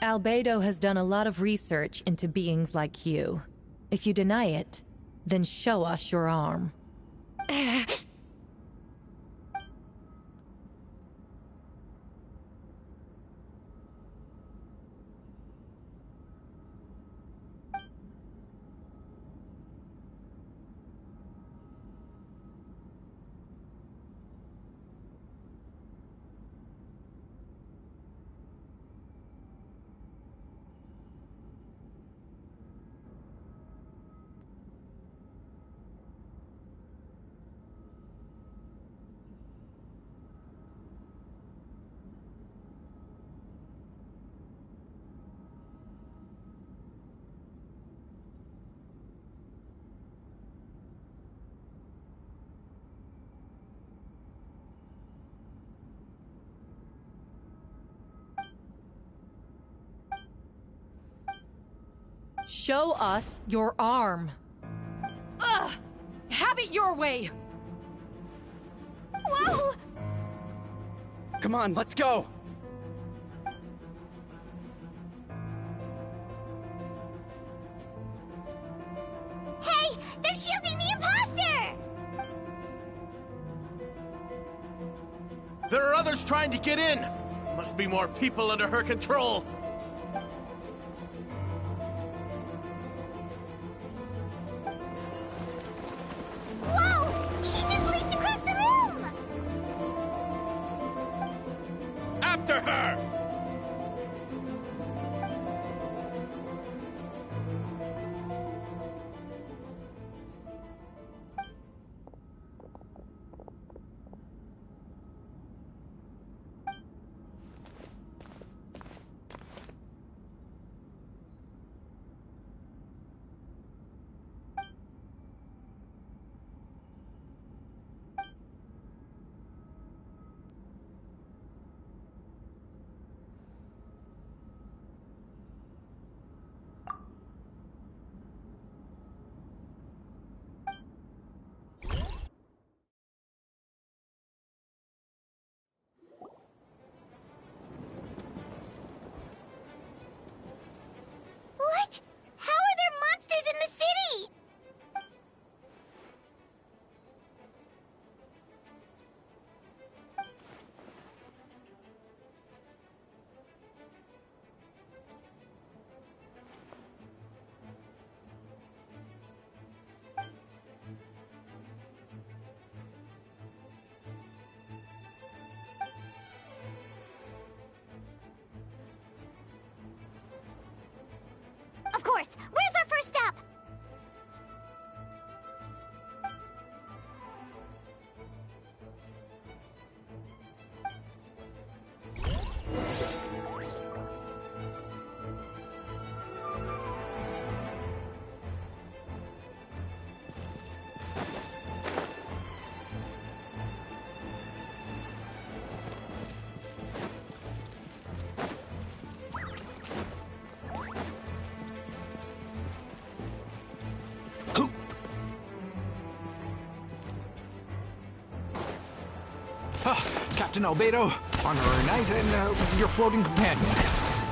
S9: Albedo has done a lot of research into beings like you. If you deny it, then show us your arm. Show us your arm. Ugh! Have it your way!
S2: Whoa!
S5: Come on, let's go!
S2: Hey! They're shielding the imposter!
S7: There are others trying to get in! Must be more people under her control!
S2: Whoa! She just leaped across the room!
S7: After her!
S2: What? How are there monsters in the city? Of course! Where's our first stop?
S14: Captain Albedo, Honorary Knight, and your floating companion.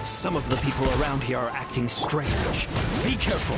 S4: Some of the people around here are acting strange. Be careful.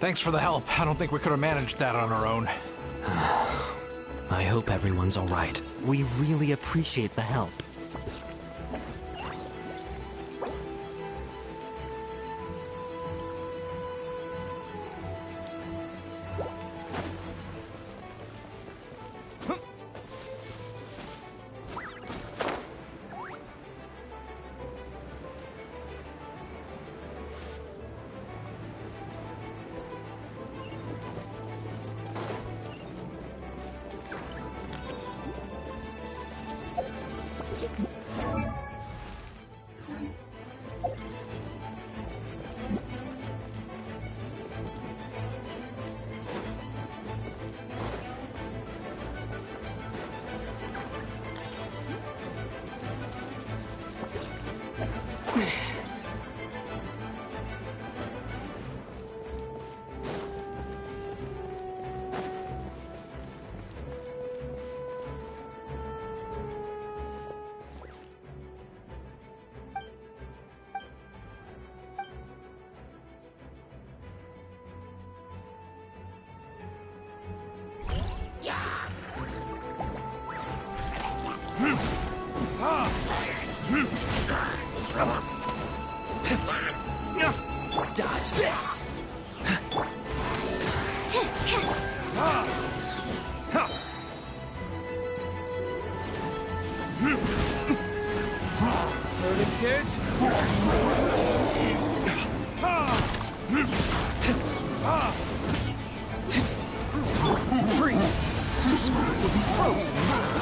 S14: Thanks for the help. I don't think we could have managed that on our own.
S4: I hope everyone's all right. We really appreciate the help.
S15: Dodge this!
S1: Verdict is...
S15: Freeze! This one will be frozen in time.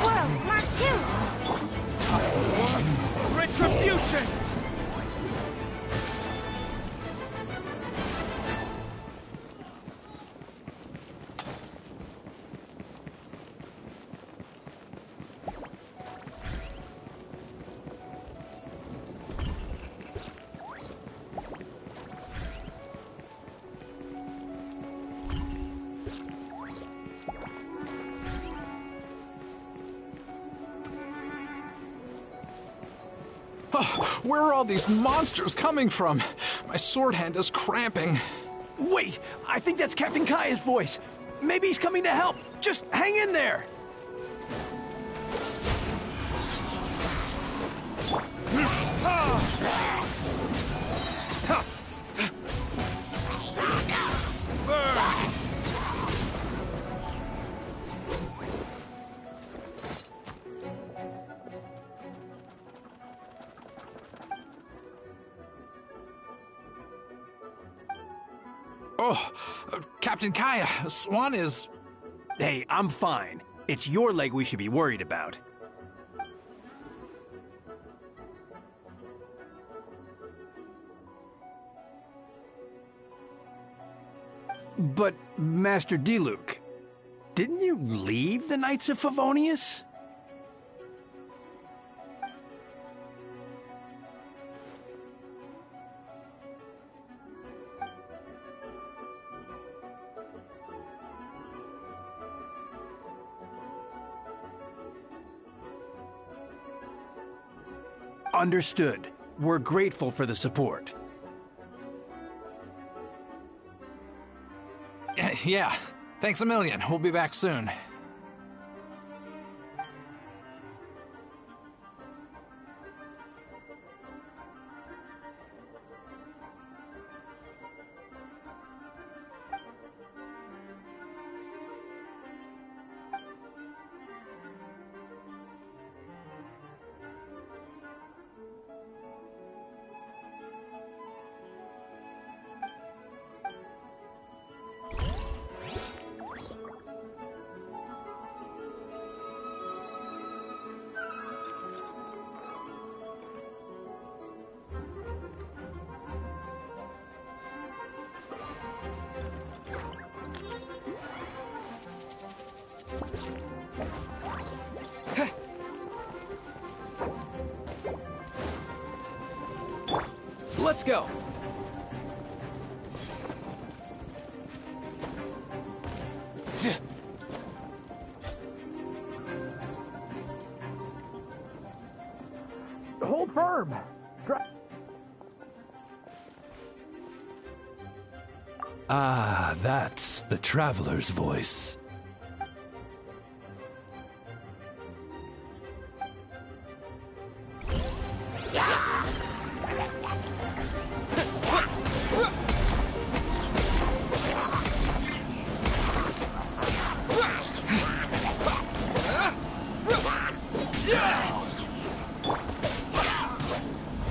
S2: Swirl, Mark 2!
S1: Retribution!
S14: Where are all these monsters coming from? My sword hand is cramping.
S1: Wait! I think that's Captain Kaya's voice! Maybe he's coming to help! Just hang in there!
S14: Oh, Captain Kaya, Swan is...
S1: Hey, I'm fine. It's your leg we should be worried about. But, Master Diluc, didn't you leave the Knights of Favonius? Understood. We're grateful for the support.
S14: Yeah, thanks a million. We'll be back soon.
S11: Let's go.
S14: Hold firm.
S16: Ah, that's the traveler's voice.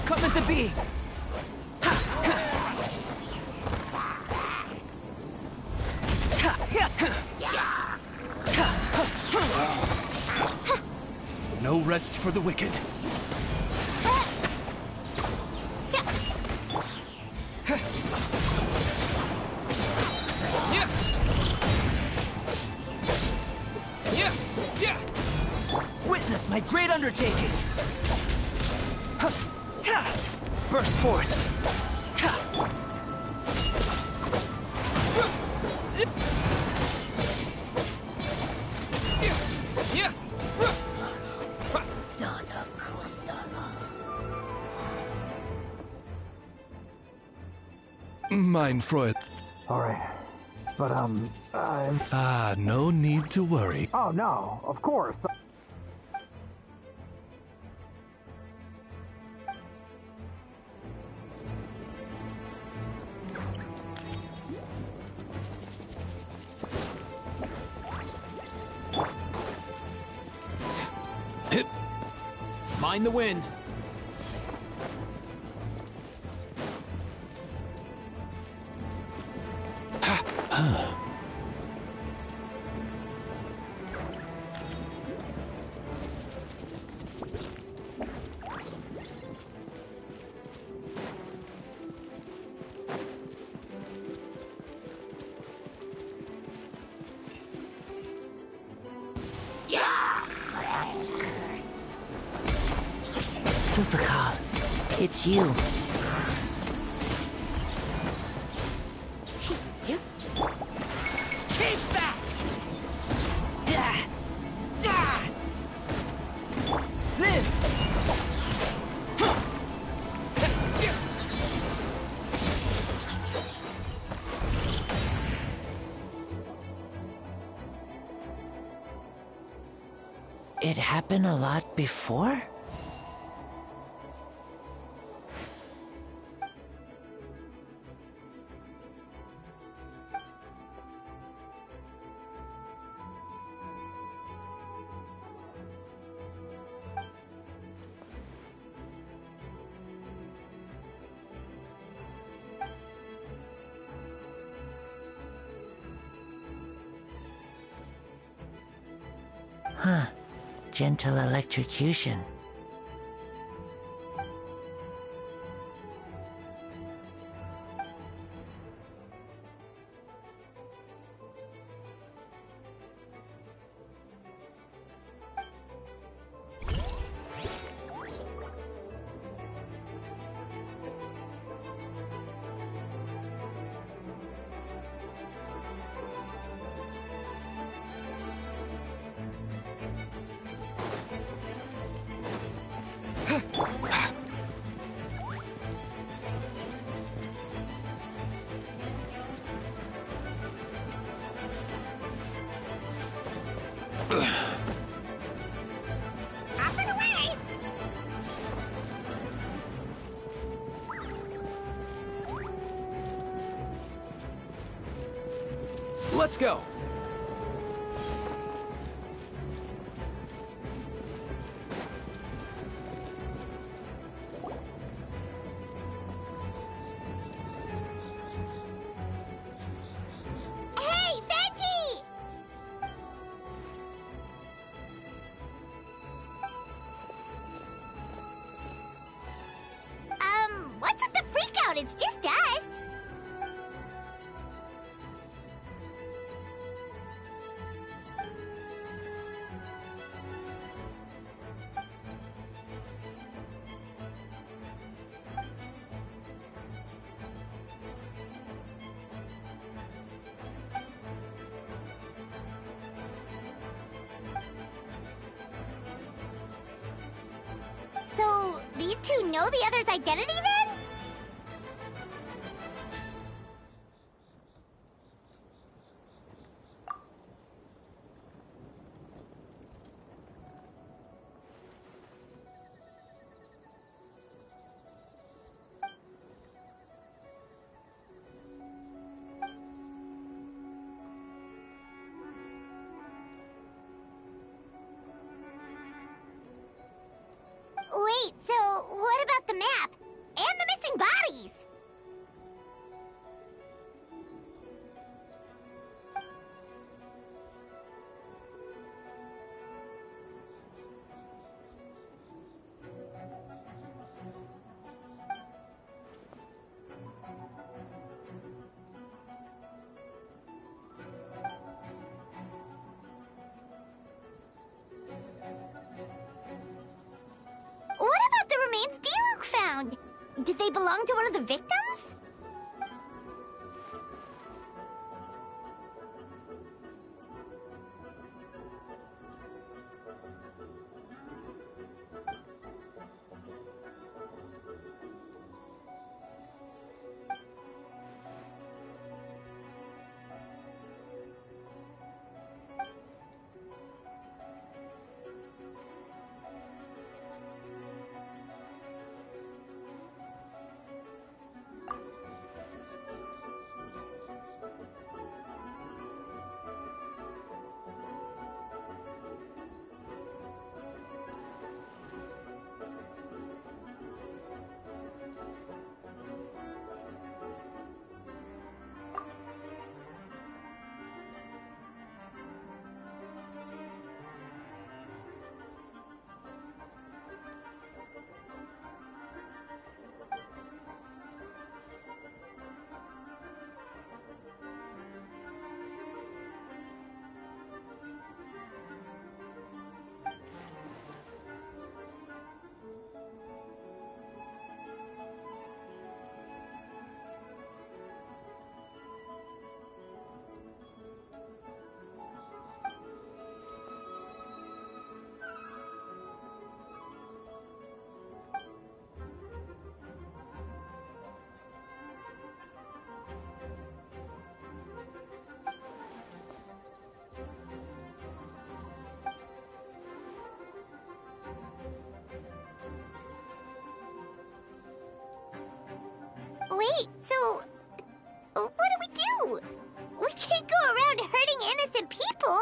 S15: Come into being.
S16: No rest for the wicked.
S15: Witness my great undertaking. Burst forth.
S16: Mein Freund.
S14: Sorry. But, I'm...
S16: Ah, no need to worry.
S14: Oh, no, of course.
S11: Mind the wind.
S15: Supercall, it's you. Keep back! Live! It happened a lot before? Huh. Gentle electrocution.
S11: Let's go.
S2: Hey, Venti! What's with the freak out? It's just us. So, these two know the other's identity then? Wait, so what about the map? And the missing bodies? What about the remains Diluc found? Did they belong to one of the victims? Wait, so what do we do? We can't go around hurting innocent people.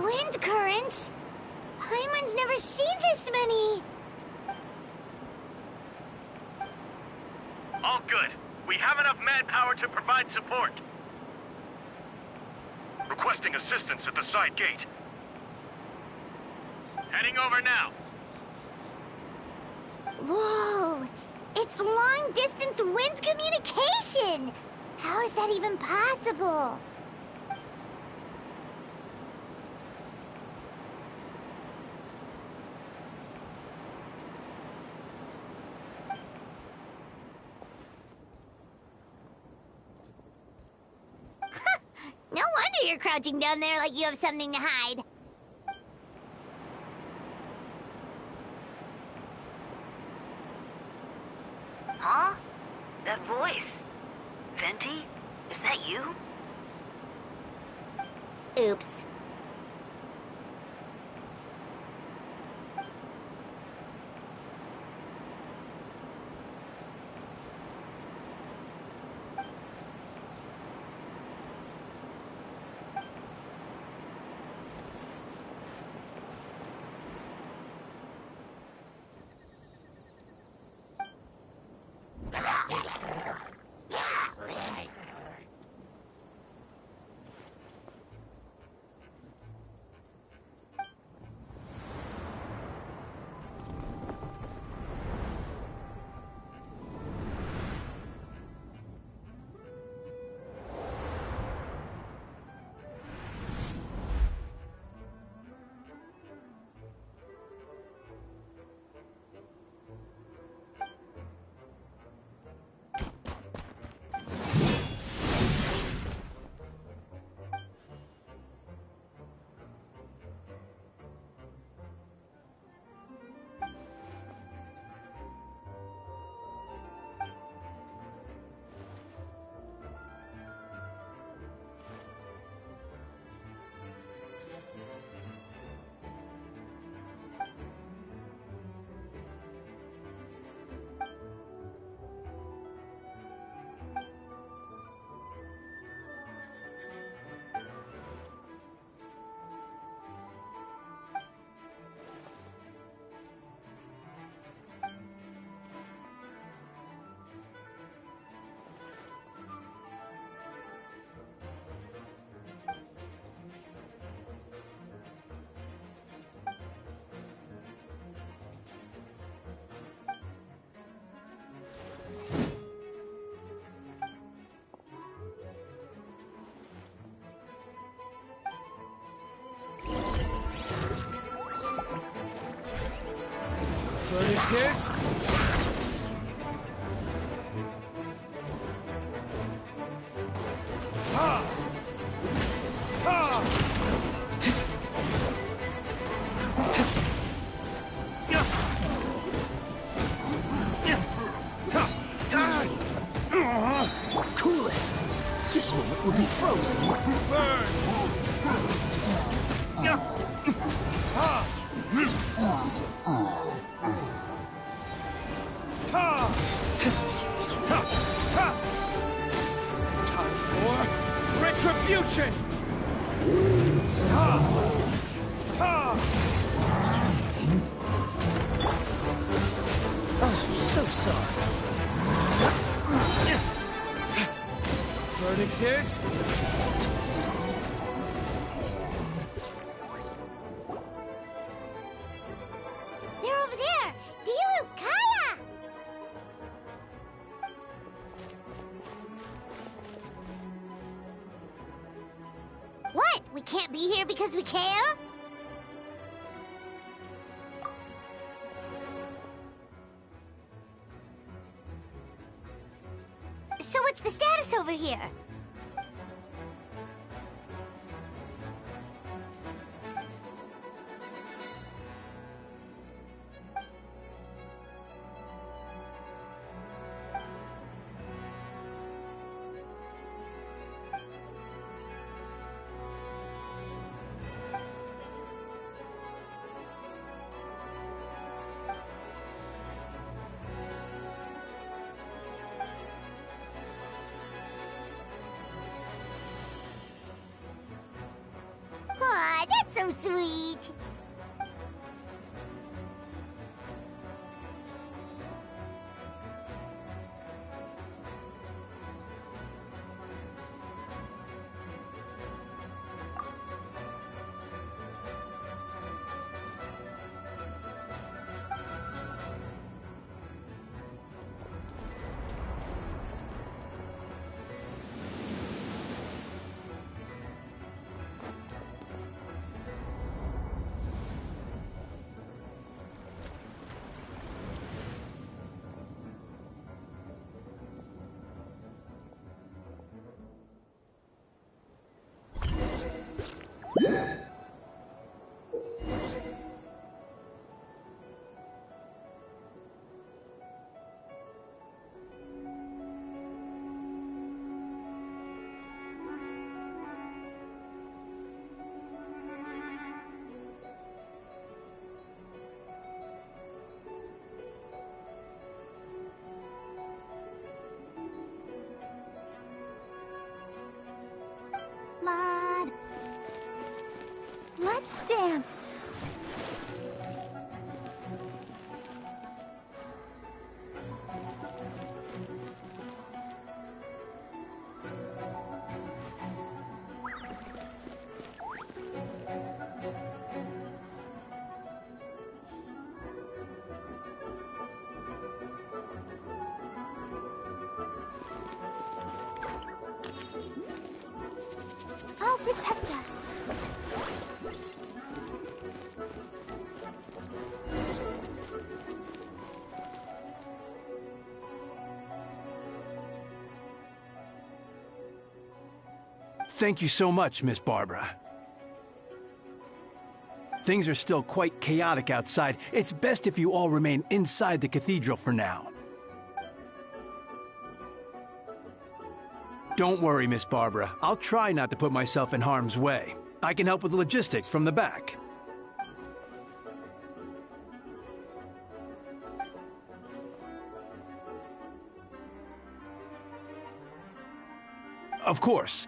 S2: Wind currents? Paimon's never seen this many.
S17: All good. We have enough manpower to provide support.
S8: Requesting assistance at the side gate.
S17: Heading over now.
S2: Whoa! It's long-distance wind communication! How is that even possible? you're crouching down there like you have something to hide.
S10: Huh? That voice. Venti? Is that you?
S2: Oops.
S1: Disc? Ha! Ha!
S18: Cool it! This moment will be frozen.
S1: Burn! Ha! Time for retribution! Ha! Ha!
S18: Oh, so sorry.
S1: Verdict is...
S2: They're over there! Dilu, Kaya! What? We can't be here because we care? So what's the status over here? Aw, that's so sweet.
S3: dance.
S2: I'll protect us.
S1: Thank you so much, Miss Barbara. Things are still quite chaotic outside. It's best if you all remain inside the cathedral for now. Don't worry, Miss Barbara. I'll try not to put myself in harm's way. I can help with logistics from the back. Of course.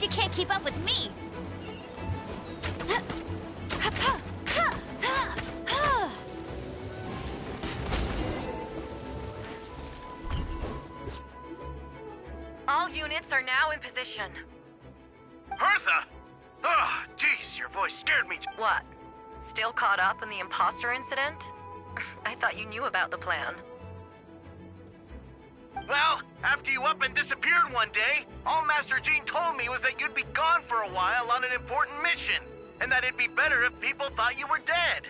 S3: You can't keep up with me.
S9: are now in position.
S17: Hertha! Oh, jeez, your voice scared me.
S9: What? Still caught up in the imposter incident? I thought you knew about the plan.
S17: Well, after you up and disappeared one day, all Master Jean told me was that you'd be gone for a while on an important mission, and that it'd be better if people thought you were dead.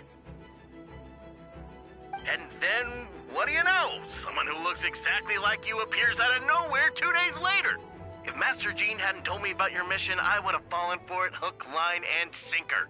S17: And then, what do you know? Someone who looks exactly like you appears out of nowhere 2 days later. If Master Jean hadn't told me about your mission, I would have fallen for it hook, line, and sinker.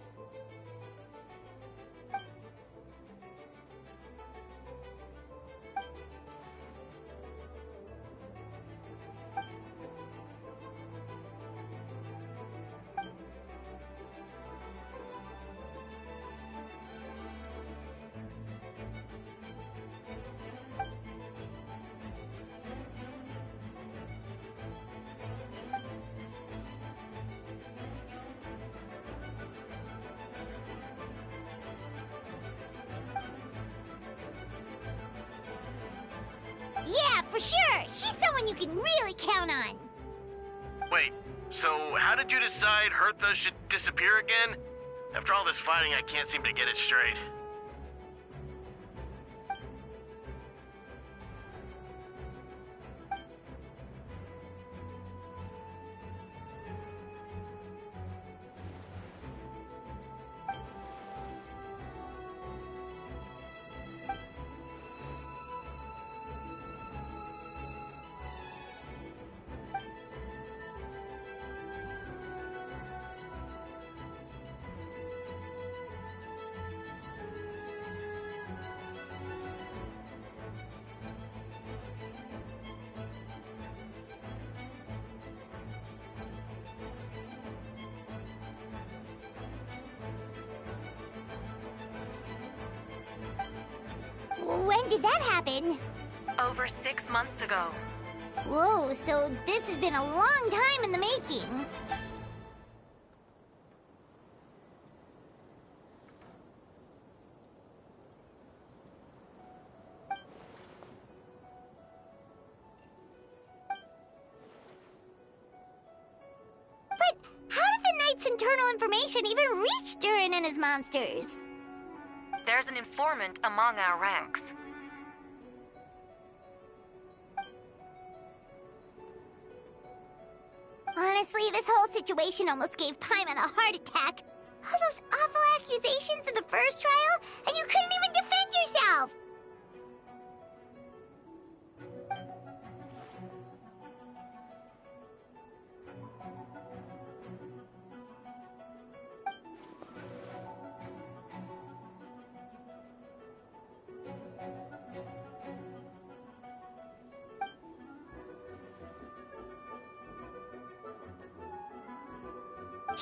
S2: Yeah, for sure. She's someone you can really count on.
S17: Wait, so how did you decide Hertha should disappear again? After all this fighting, I can't seem to get it straight.
S2: When did that happen?
S9: Over 6 months ago.
S2: Whoa, so this has been a long time in the making. But how did the Knight's internal information even reach Durin and his monsters?
S9: There's an informant among our ranks.
S2: Honestly, this whole situation almost gave Paimon a heart attack. All those awful accusations in the first trial, and you couldn't even defend yourself!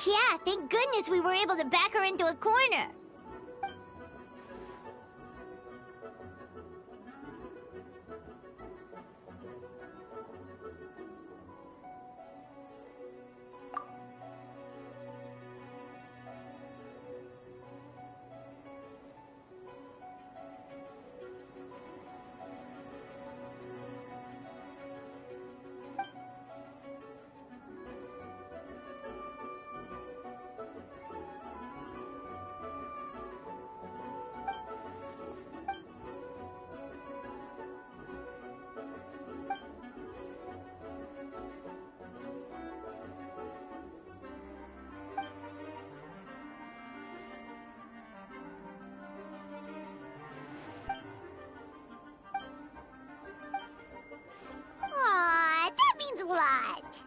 S2: Yeah, thank goodness we were able to back her into a corner. Aw, that means a lot.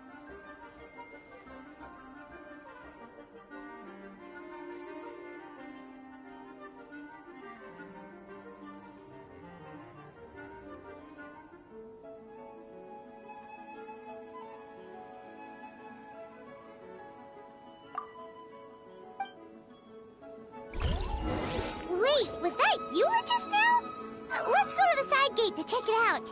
S2: Wait, was that Eula just now? Let's go to the side gate to check it out.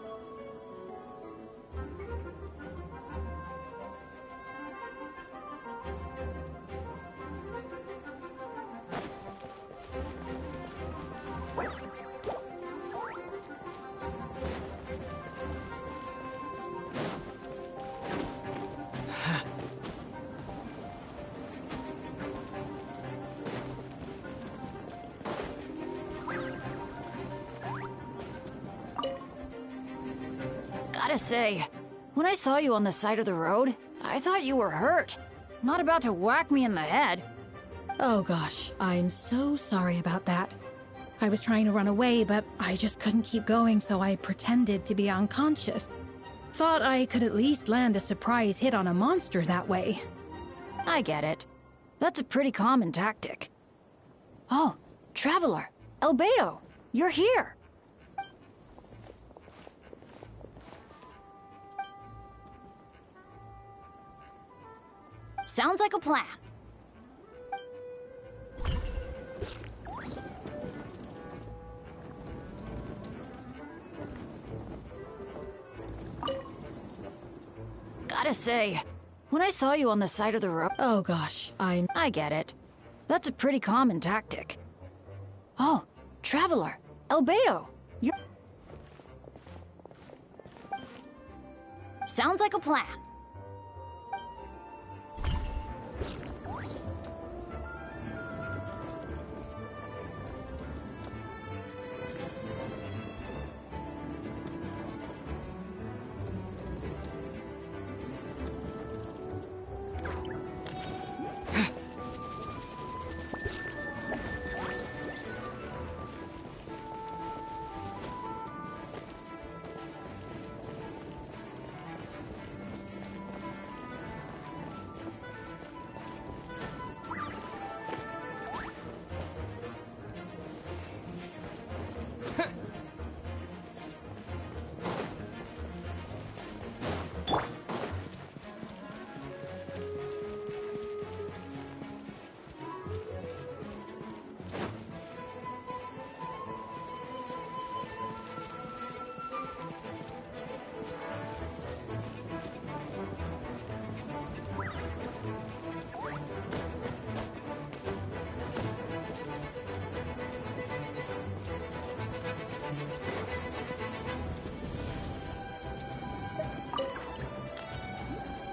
S10: Gotta say, when I saw you on the side of the road, I thought you were hurt. Not about to whack me in the head.
S19: Oh gosh, I'm so sorry about that. I was trying to run away, but I just couldn't keep going, so I pretended to be unconscious. Thought I could at least land a surprise hit on a monster that way.
S10: I get it. That's a pretty common tactic. Oh, Traveler! Albedo! You're here! Sounds like a plan. Gotta say, when I saw you on the side of the road...
S19: Oh gosh,
S10: I get it. That's a pretty common tactic. Oh, Traveler! Albedo! You're... Sounds like a plan.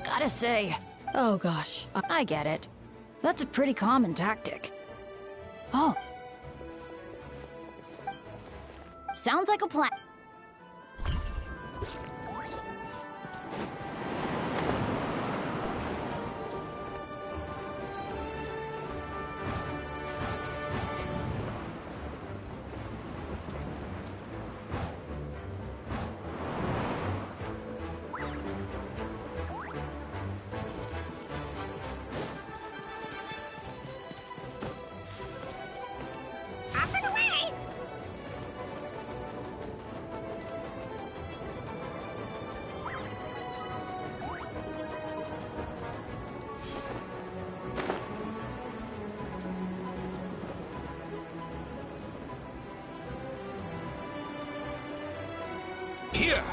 S10: Gotta say...
S19: Oh gosh,
S10: I get it. That's a pretty common tactic. Oh. Sounds like a plan.
S14: Here!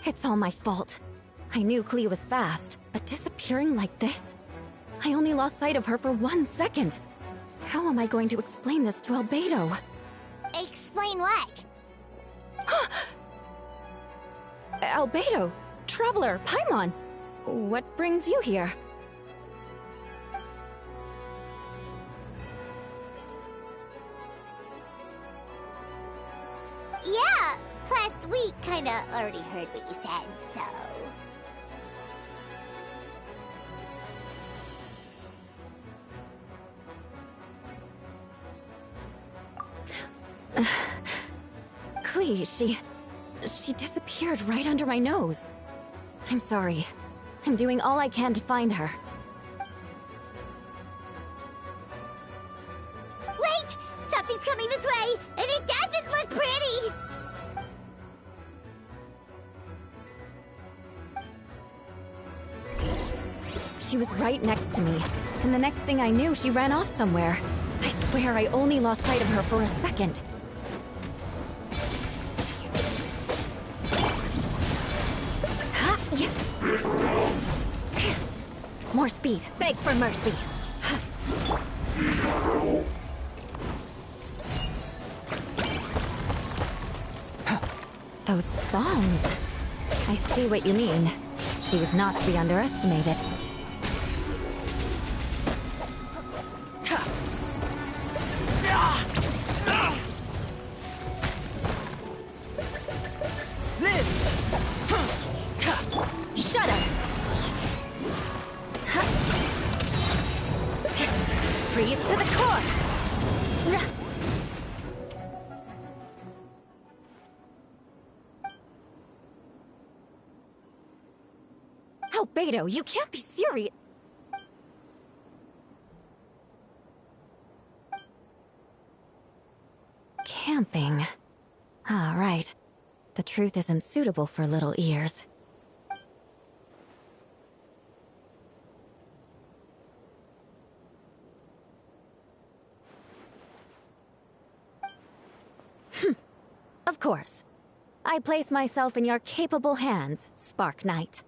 S13: It's all my fault. I knew Klee was fast, but disappearing like this? I only lost sight of her for 1 second. How am I going to explain this to Albedo?
S2: Explain what?
S13: Albedo! Traveler! Paimon! What brings you here?
S2: Yeah, plus we kinda already heard what you said, so...
S13: Klee, she disappeared right under my nose. I'm sorry. I'm doing all I can to find her.
S2: Wait! Something's coming this way, and it doesn't look pretty!
S13: She was right next to me, and the next thing I knew, she ran off somewhere. I swear I only lost sight of her for a second. More speed. Beg for mercy. Those bombs. I see what you mean. She was not to be underestimated.
S3: Albedo, you can't be serious. Camping. Ah, right. The truth isn't suitable for little ears. Of course. I place myself in your capable hands, Spark Knight.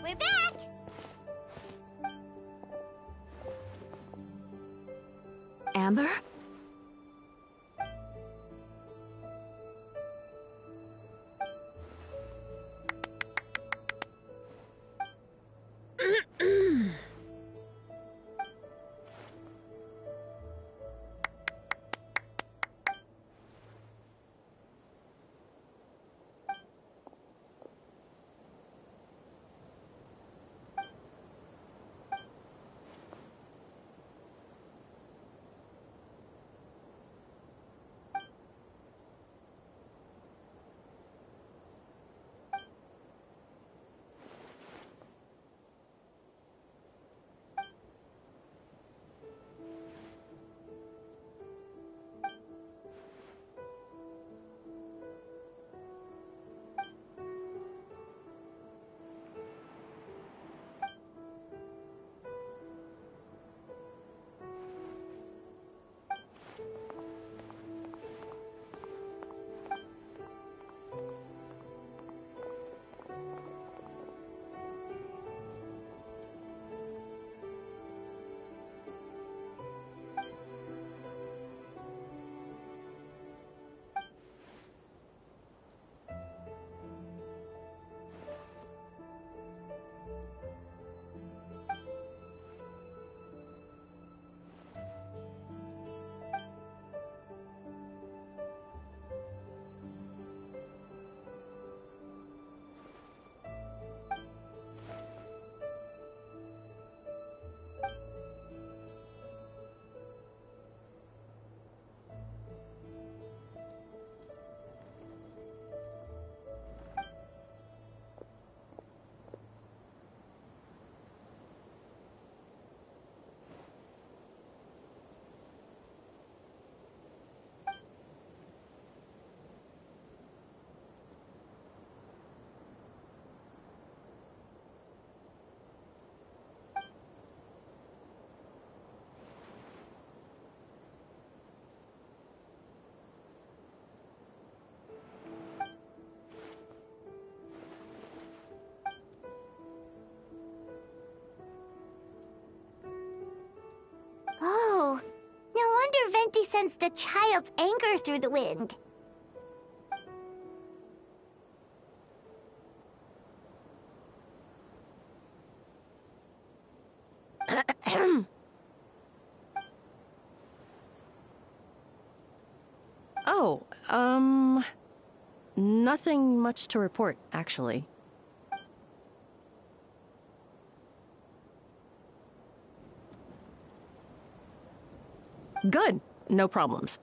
S2: We're back!
S3: Amber?
S2: Oh, no wonder Venti sensed a child's anger through the wind.
S20: Oh, nothing much to report, actually. Good. No problems.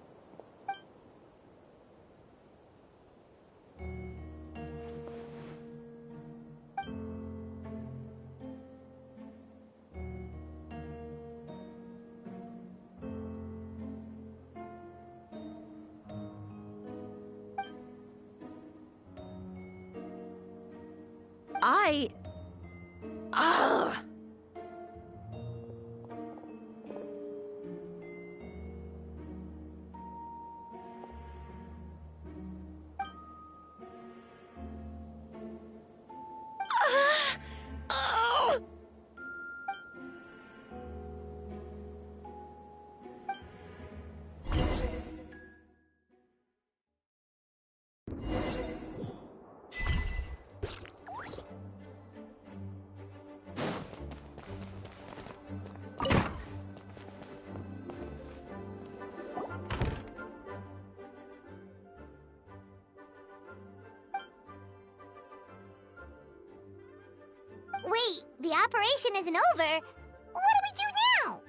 S20: Ugh.
S2: Wait, the operation isn't over. What do we do now?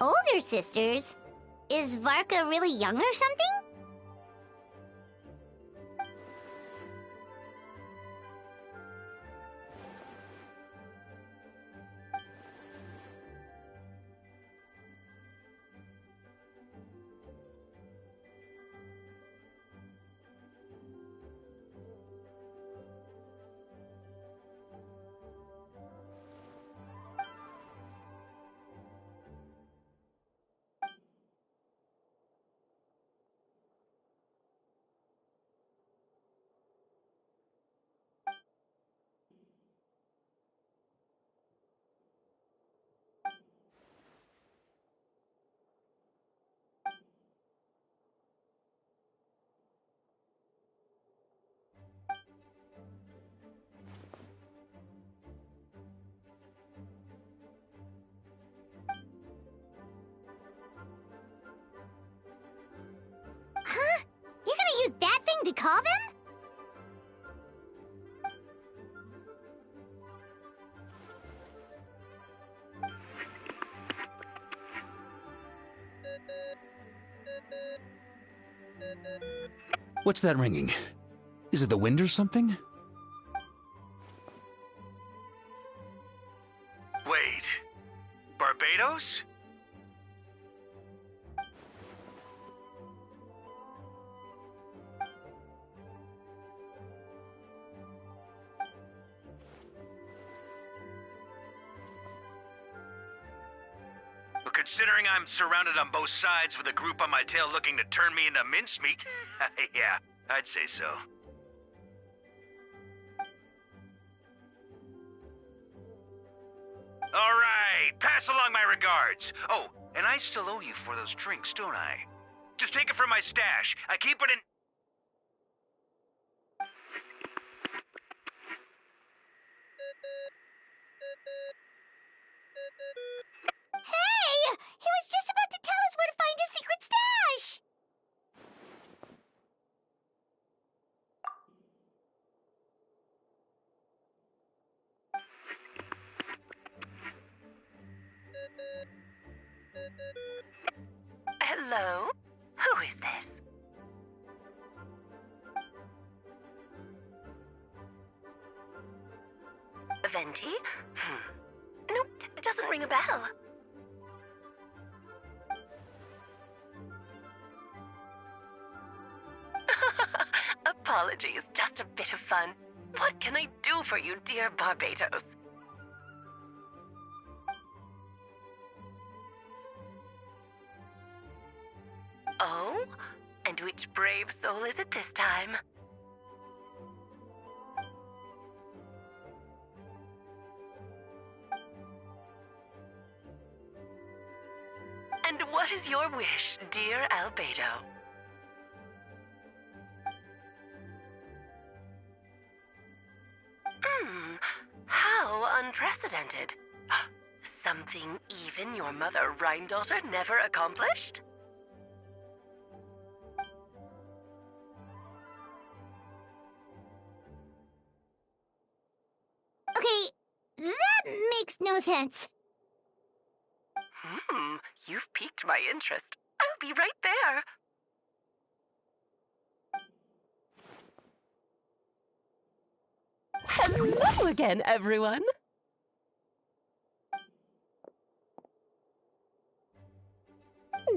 S2: Older sisters? Is Varka really young or something? Huh? You're gonna use that thing to call them?
S1: What's that ringing? Is it the wind or something?
S17: Wait. Barbados? But considering I'm surrounded on both sides with a group on my tail looking to turn me into mincemeat, yeah, I'd say so. All right, pass along my regards. Oh, and I still owe you for those drinks, don't I? Just take it from my stash. I keep it in...
S2: Hey! He was just about to tell us where to find his secret stash!
S21: Hello? Who is this? Venti? Nope, it doesn't ring a bell. Apologies, just a bit of fun. What can I do for you, dear Barbados? Oh? And which brave soul is it this time? And what is your wish, dear Albedo? How unprecedented. Something even your mother Rhine-daughter never accomplished?
S2: Okay, that makes no sense.
S21: You've piqued my interest. I'll be right there. Hello again, everyone.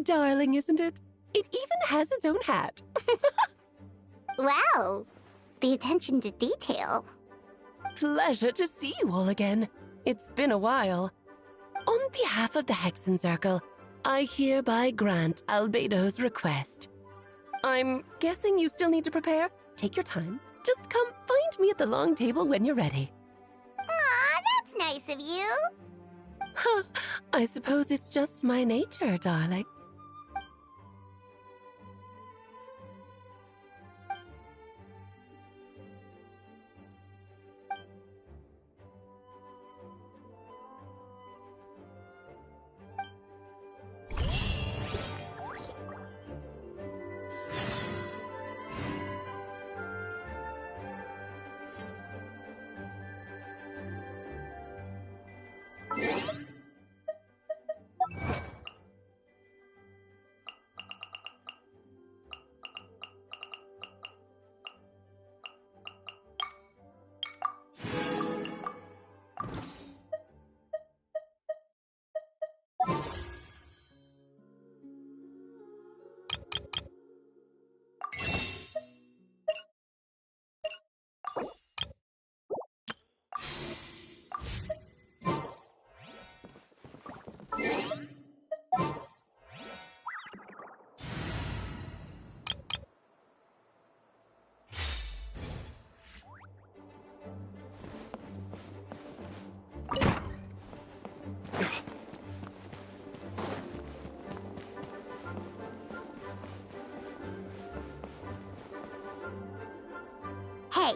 S21: Darling, isn't it? It even has its own hat.
S2: Wow, the attention to detail.
S21: Pleasure to see you all again. It's been a while. On behalf of the Hexen Circle, I hereby grant Albedo's request. I'm guessing you still need to prepare? Take your time. Just come find me at the long table when you're ready.
S2: Aw, that's nice of you.
S21: Huh, I suppose it's just my nature, darling.
S2: Hey,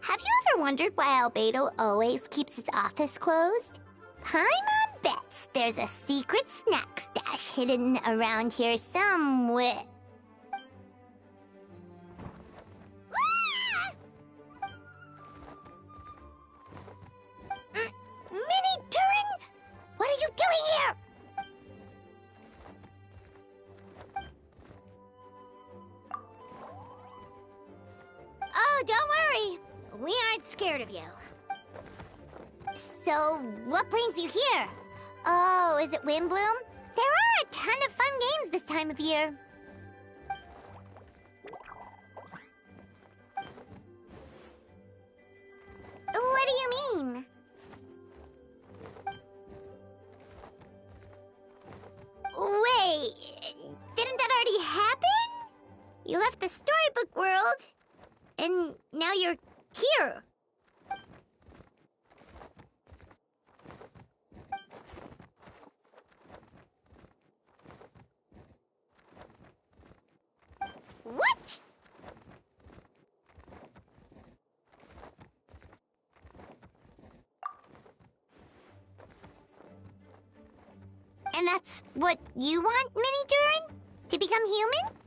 S2: have you ever wondered why Albedo always keeps his office closed? Paimon bets there's a secret snack stash hidden around here somewhere. Minnie Turing? What are you doing here? Oh, don't worry. We aren't scared of you. So, what brings you here? Oh, is it Windbloom? There are a ton of fun games this time of year. What do you mean? Wait, didn't that already happen? You left the storybook world, and now you're here. What? And that's what you want, Minnie Durin? To become human?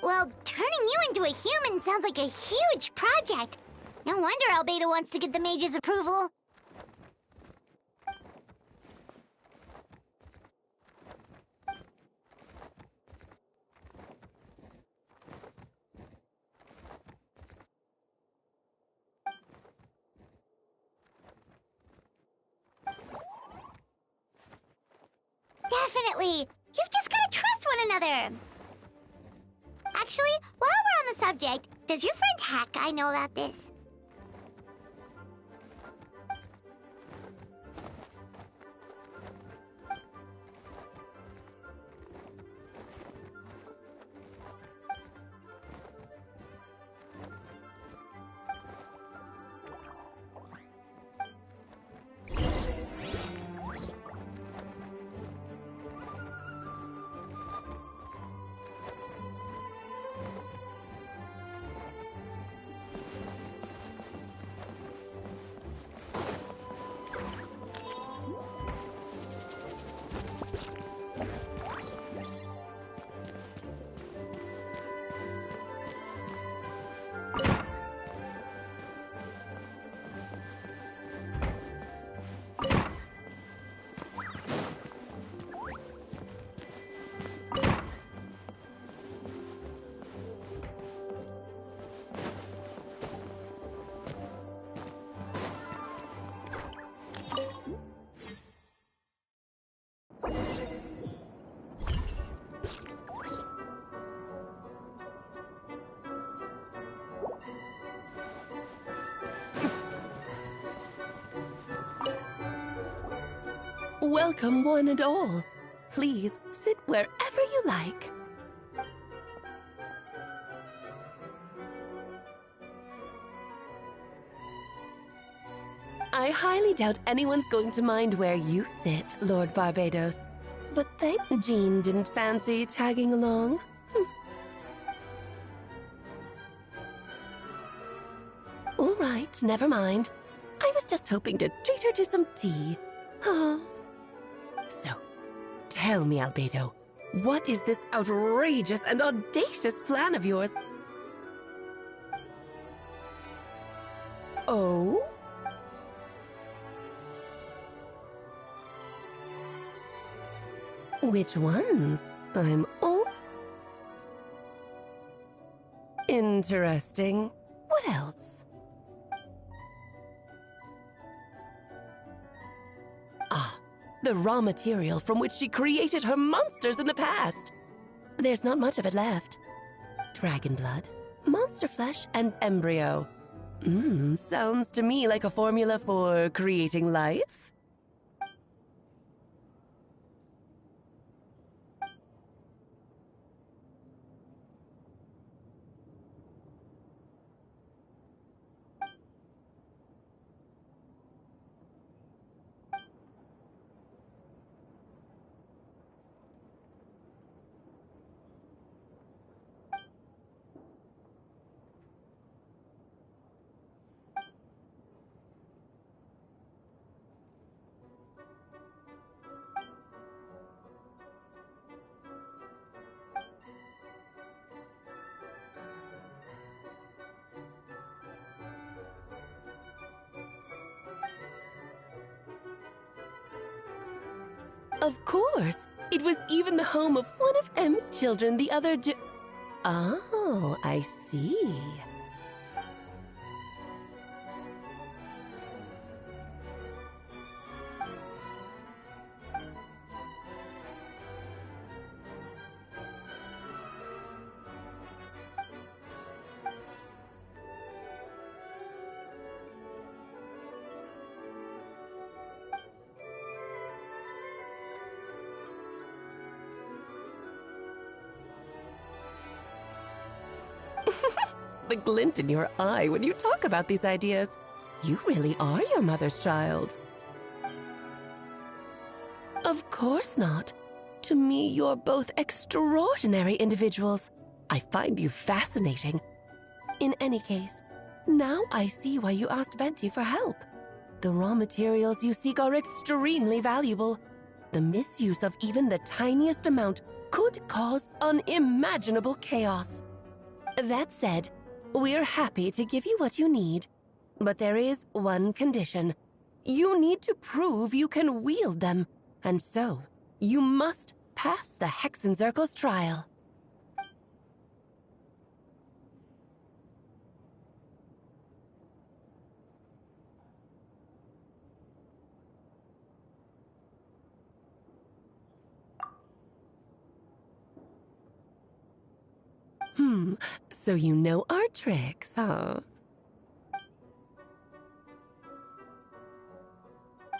S2: Well, turning you into a human sounds like a huge project. No wonder Albedo wants to get the mage's approval. Definitely! You've just gotta trust one another! Actually, while we're on the subject, does your friend Hack Guy know about this?
S21: Welcome, one and all. Please sit wherever you like. I highly doubt anyone's going to mind where you sit, Lord Barbados. But thank Jean didn't fancy tagging along. All right, never mind. I was just hoping to treat her to some tea. Oh. So, tell me, Albedo, what is this outrageous and audacious plan of yours? Oh? Which ones? I'm all... Interesting. What else? Ah, the raw material from which she created her monsters in the past. There's not much of it left. Dragon blood, monster flesh, and embryo. Sounds to me like a formula for creating life. Of course! It was even the home of one of M's children the other Oh, I see. The glint in your eye when you talk about these ideas. You really are your mother's child. Of course not. To me, you're both extraordinary individuals. I find you fascinating. In any case, now I see why you asked Venti for help. The raw materials you seek are extremely valuable. The misuse of even the tiniest amount could cause unimaginable chaos. That said, we're happy to give you what you need. But there is one condition. You need to prove you can wield them. And so, you must pass the Hexenzirkel's trial. So you know our tricks, huh?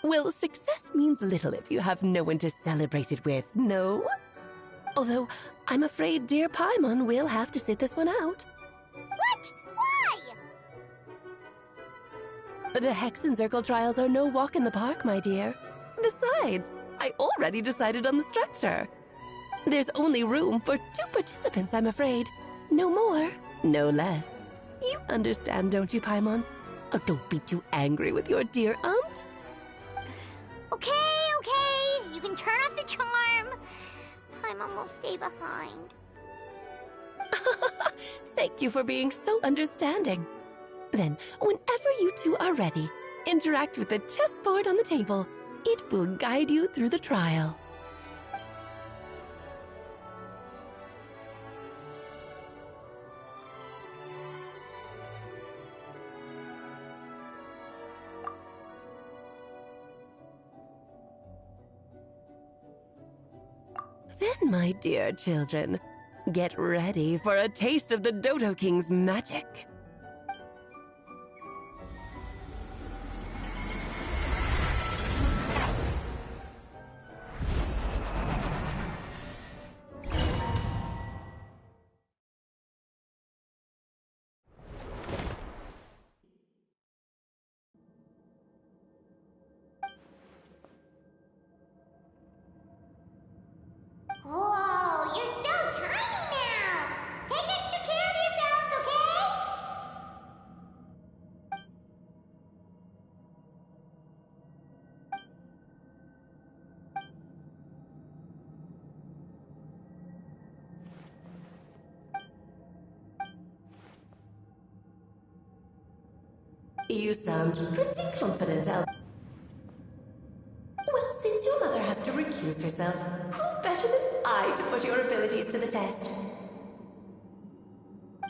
S21: Well, success means little if you have no one to celebrate it with, no? Although, I'm afraid dear Paimon will have to sit this one out.
S2: What? Why?
S21: The Hexenzirkel trials are no walk in the park, my dear. Besides, I already decided on the structure. There's only room for 2 participants, I'm afraid. No more, no less. You understand, don't you, Paimon? Oh, don't be too angry with your dear aunt.
S2: Okay. You can turn off the charm. Paimon will stay behind.
S21: Thank you for being so understanding. Then, whenever you two are ready, interact with the chessboard on the table. It will guide you through the trial. Then, my dear children, get ready for a taste of the Dodo King's magic. You sound pretty confident, Well, since your mother has to recuse herself, who better than I to put your abilities to the test?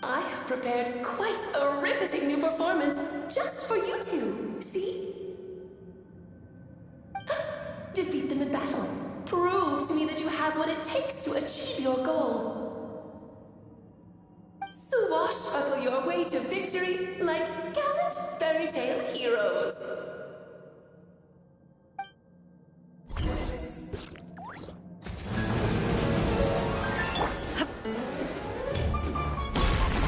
S21: I have prepared quite a riveting new performance just for you two. See? Defeat them in battle. Prove to me that you have what it takes to achieve your goal. Swashbuckle your way to victory like gallant fairy tale heroes.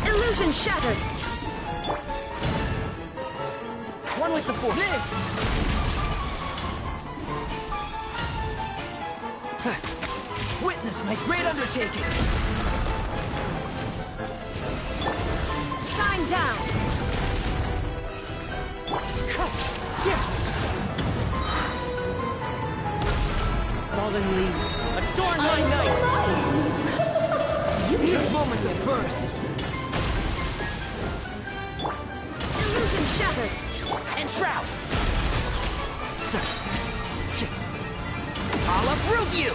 S12: Illusion shattered!
S18: One with the force. Witness my great undertaking!
S12: Shine down!
S18: Fallen leaves, adorn my night! Your moments of birth!
S12: Illusion shattered!
S18: Enshroud! I'll uproot you!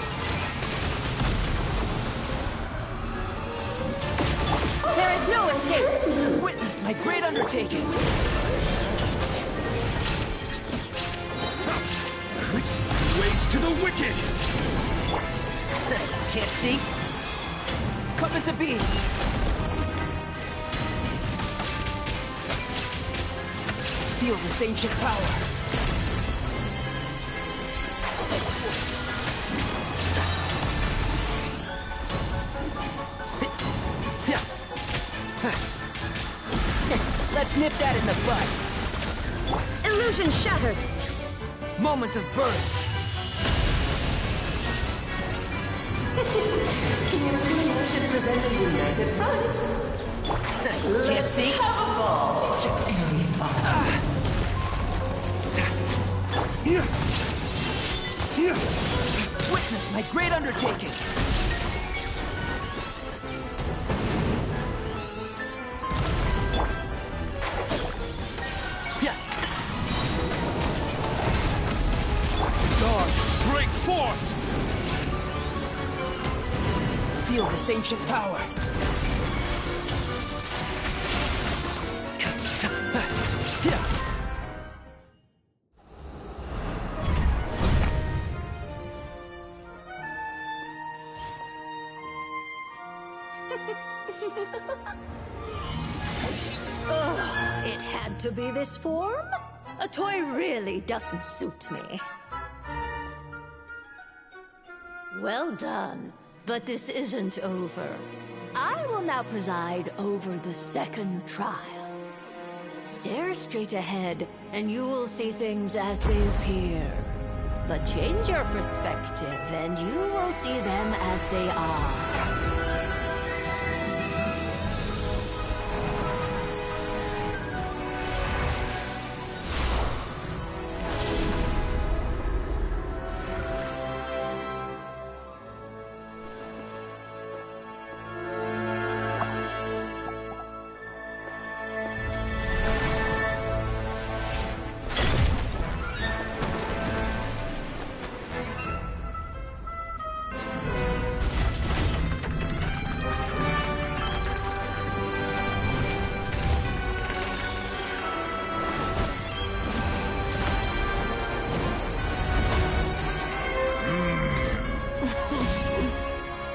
S12: There is no escape!
S18: Witness my great undertaking!
S16: Waste to the wicked!
S18: Can't see? Come into being! Feel this ancient power! Let's nip that in the bud!
S12: Illusion shattered!
S18: Moment of birth!
S21: You should present a united front.
S18: Can't see?
S21: Have a ball. Airy fun.
S18: Witness my great undertaking!
S16: Dawn, break forth!
S18: Feel this ancient power!
S22: Oh, it had to be this form? A toy really doesn't suit me. Well done, but this isn't over. I will now preside over the second trial. Stare straight ahead, and you will see things as they appear. But change your perspective, and you will see them as they are.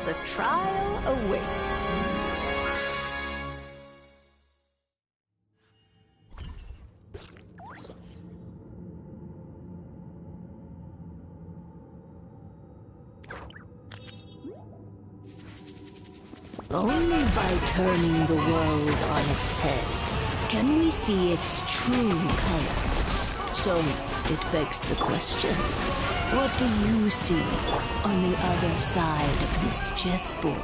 S22: The trial awaits. Only by turning the world on its head can we see its true colors. So it begs the question, what do you see on the other side of this chessboard?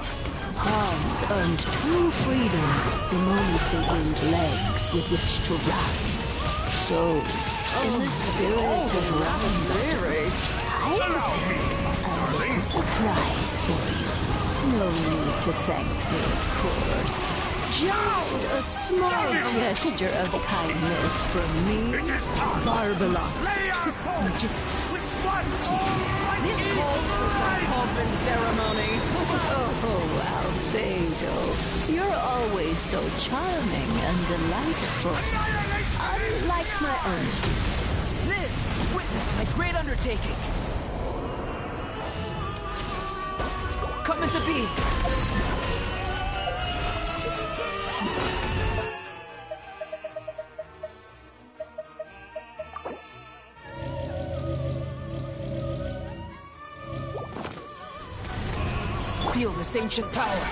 S22: Pawns earned true freedom the moment they gained legs with which to ride. So, in the spirit of rivalry, I prepared a little surprise for you. No need to thank me, of course. Just a small gesture of kindness from me, Barbaloth, to some justice.
S12: This calls for some pomp and ceremony.
S22: Oh, Albedo, you're always so charming and delightful. Unlike my own student.
S18: Live! Witness my great undertaking! Coming to be! Feel this ancient power.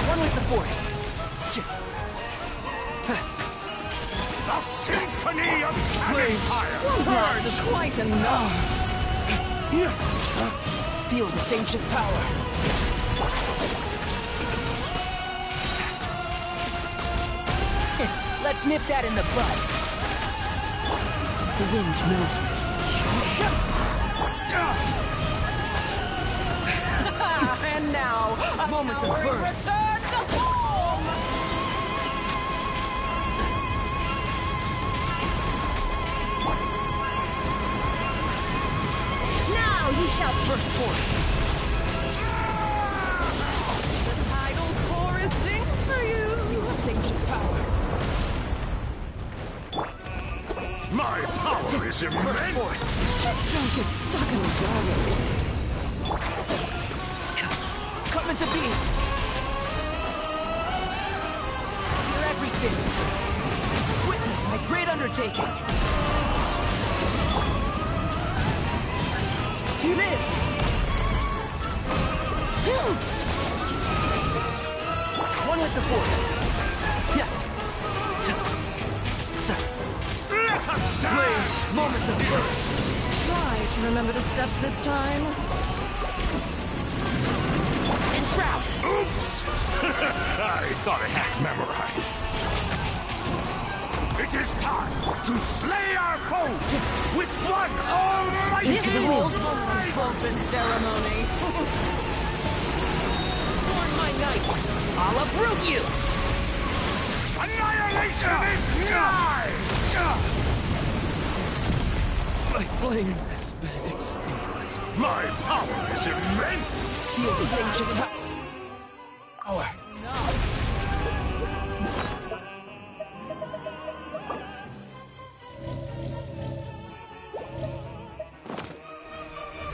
S18: One with the forest.
S16: The symphony of
S18: Flames.
S12: One blast is quite enough.
S18: Feel this ancient power. Let's nip that in the bud. The wind knows me.
S12: And now, a
S18: Moment of
S12: towering
S18: birth.
S12: return to form! Now you shall burst forth. The tidal chorus sings for you.
S18: This ancient power.
S16: My power is immense!
S12: Just don't get stuck in sorrow.
S18: Coming to be. Hear everything. Witness my great undertaking. Live. One with the force. Yeah.
S16: Let us
S18: Flames. Moments of birth.
S12: Try to remember the steps this time.
S18: Enshroud.
S16: Oops! I thought I had memorized. It is time to slay our foes with one almighty
S12: This calls for some pomp and ceremony.
S18: Warn my knight. I'll uproot you.
S16: annihilation is nigh!
S18: My flame has been extinguished.
S16: My power is immense!
S18: Feel this ancient power.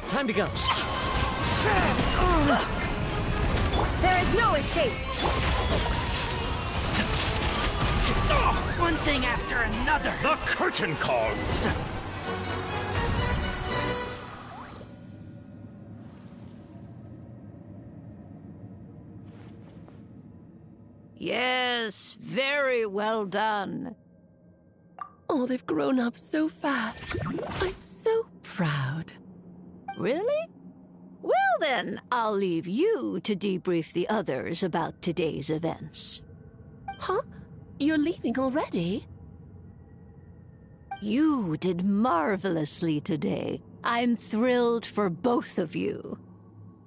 S18: Time to go.
S12: There is no escape.
S18: One thing after another.
S16: The curtain calls.
S22: Yes, very well done.
S21: Oh, they've grown up so fast. I'm so proud.
S22: Really? Well then, I'll leave you to debrief the others about today's events.
S21: Huh? You're leaving already?
S22: You did marvelously today. I'm thrilled for both of you.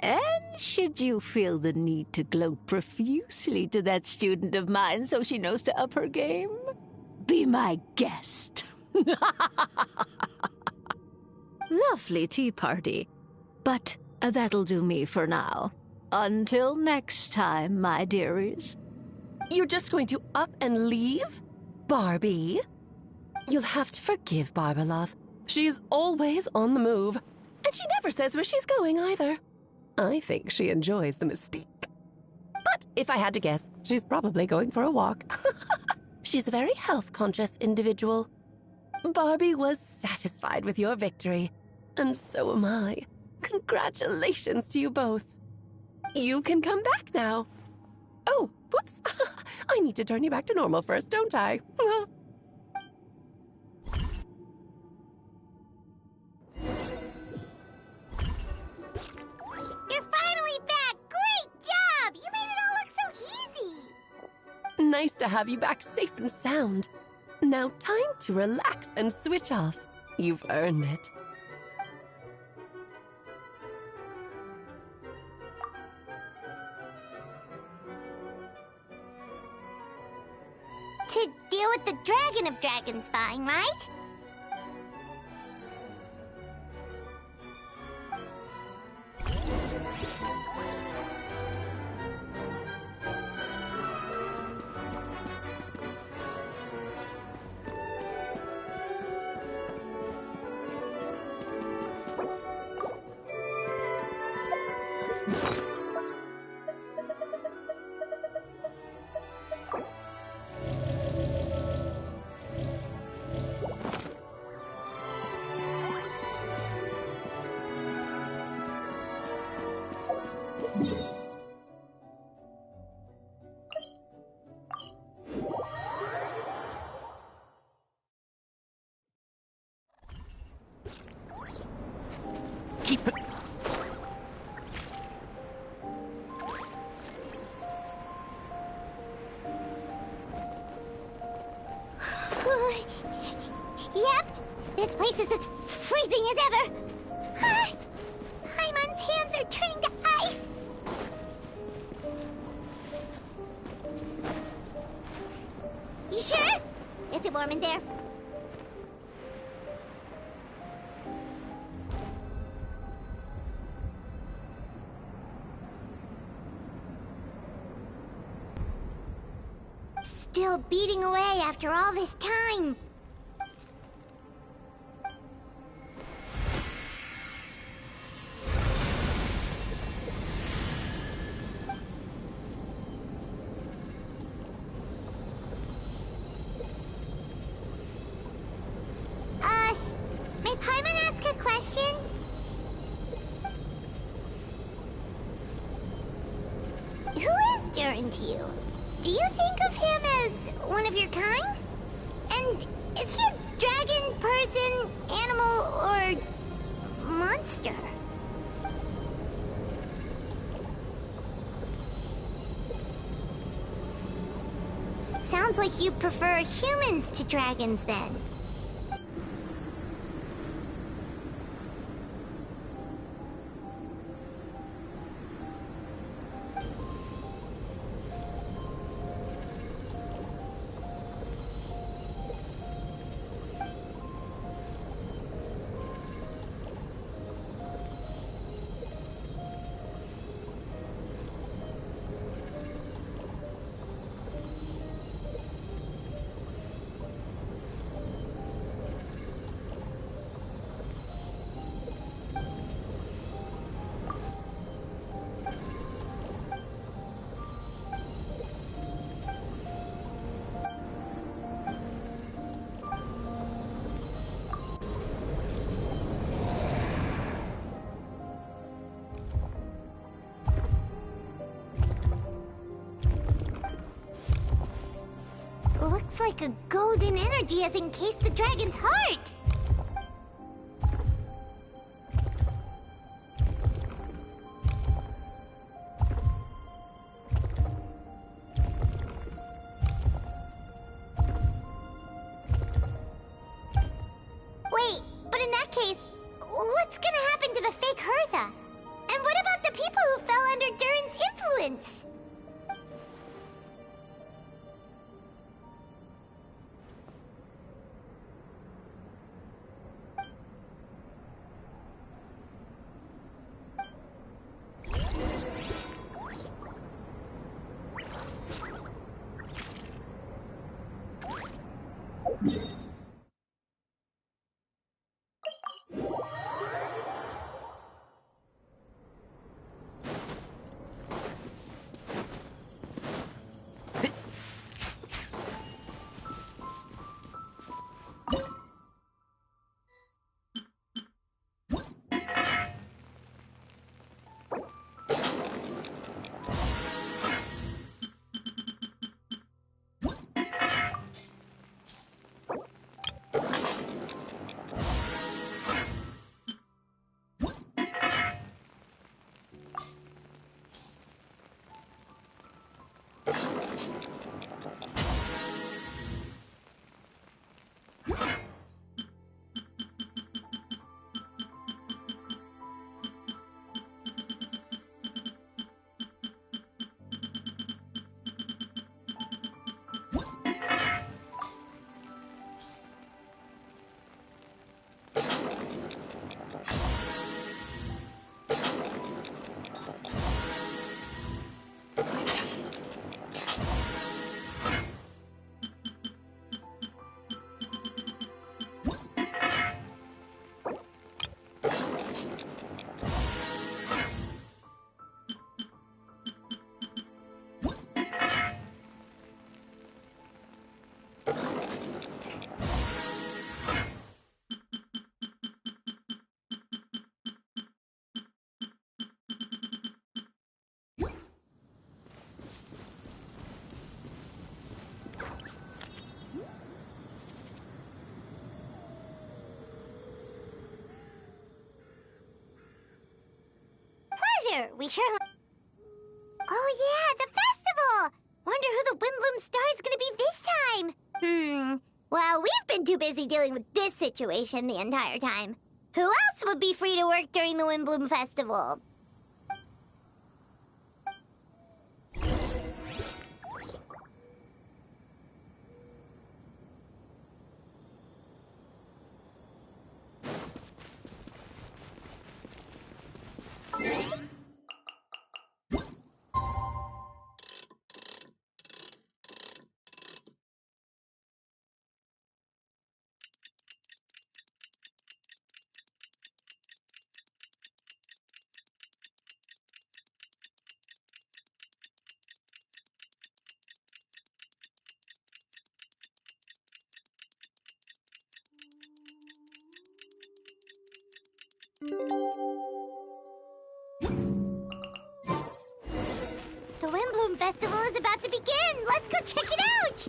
S22: And should you feel the need to gloat profusely to that student of mine so she knows to up her game, be my guest. Lovely tea party. But that'll do me for now. Until next time, my dearies.
S21: You're just going to up and leave? Barbie? You'll have to forgive Barbaloth. She's always on the move. And she never says where she's going either. I think she enjoys the mystique. But if I had to guess, she's probably going for a walk. She's a very health-conscious individual. Barbie was satisfied with your victory. And so am I. Congratulations to you both. You can come back now. Oh, whoops. I need to turn you back to normal first, don't I?
S2: You're finally back! Great job! You made it all look so easy!
S21: Nice to have you back safe and sound. Now time to relax and switch off. You've earned it.
S2: To deal with the Dragon of Dragonspine, right?
S4: Keep it.
S2: Yep, this place is as freezing as ever. Paimon's hands are turning to ice. You sure? Is it warm in there? Still beating away after all this time. May Paimon ask a question? Who is Durin to you? Do you think of him as one of your kind? And is he a dragon, person, animal, or monster? Sounds like you prefer humans to dragons, then. Looks like a golden energy has encased the dragon's heart! Wait, but in that case, what's gonna happen to the fake Hertha? And what about the people who fell under Durin's influence? sure. We sure... Oh yeah, the festival! Wonder who the Wimbloom Star is gonna be this time. Well, we've been too busy dealing with this situation the entire time. Who else would be free to work during the Wimbloom Festival? The Wimbloom Festival is about to begin! Let's go check it out!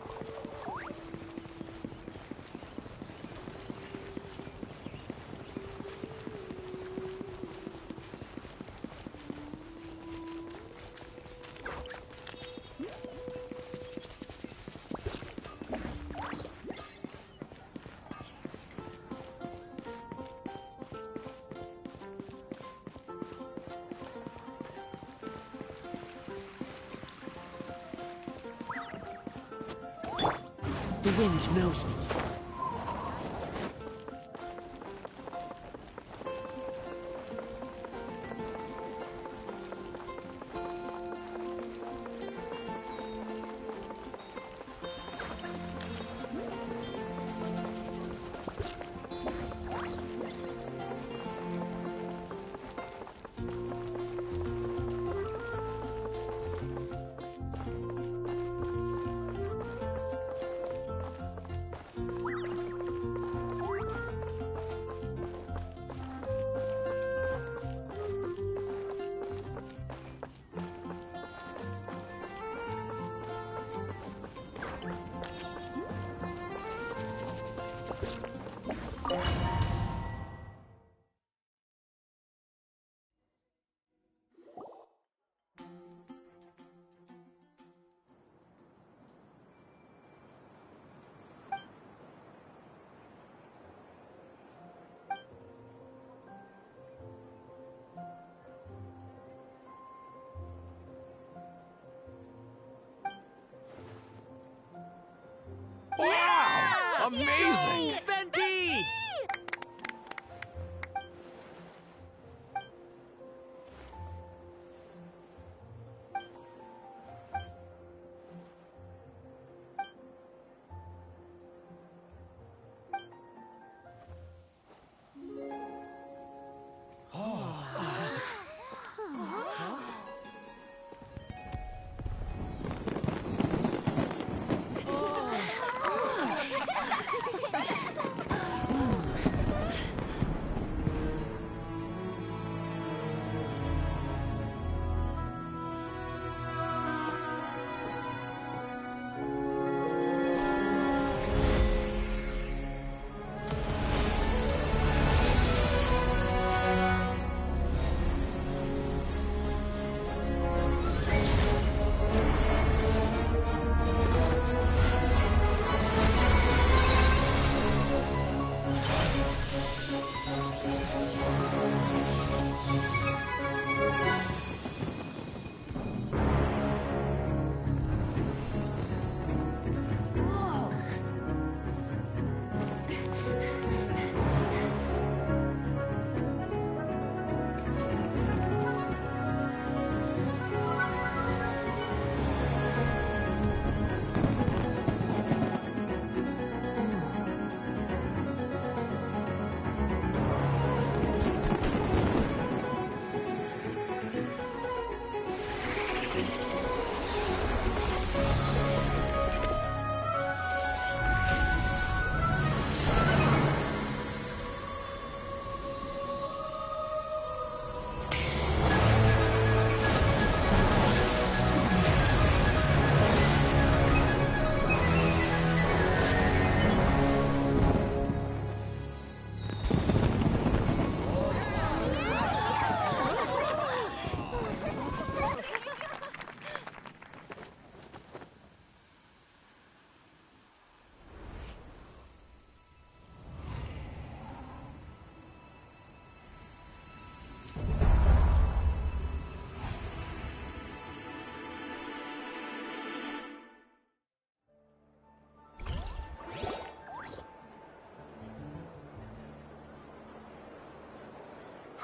S18: The wind knows me.
S14: Wow! Amazing!
S12: Yay! Venti!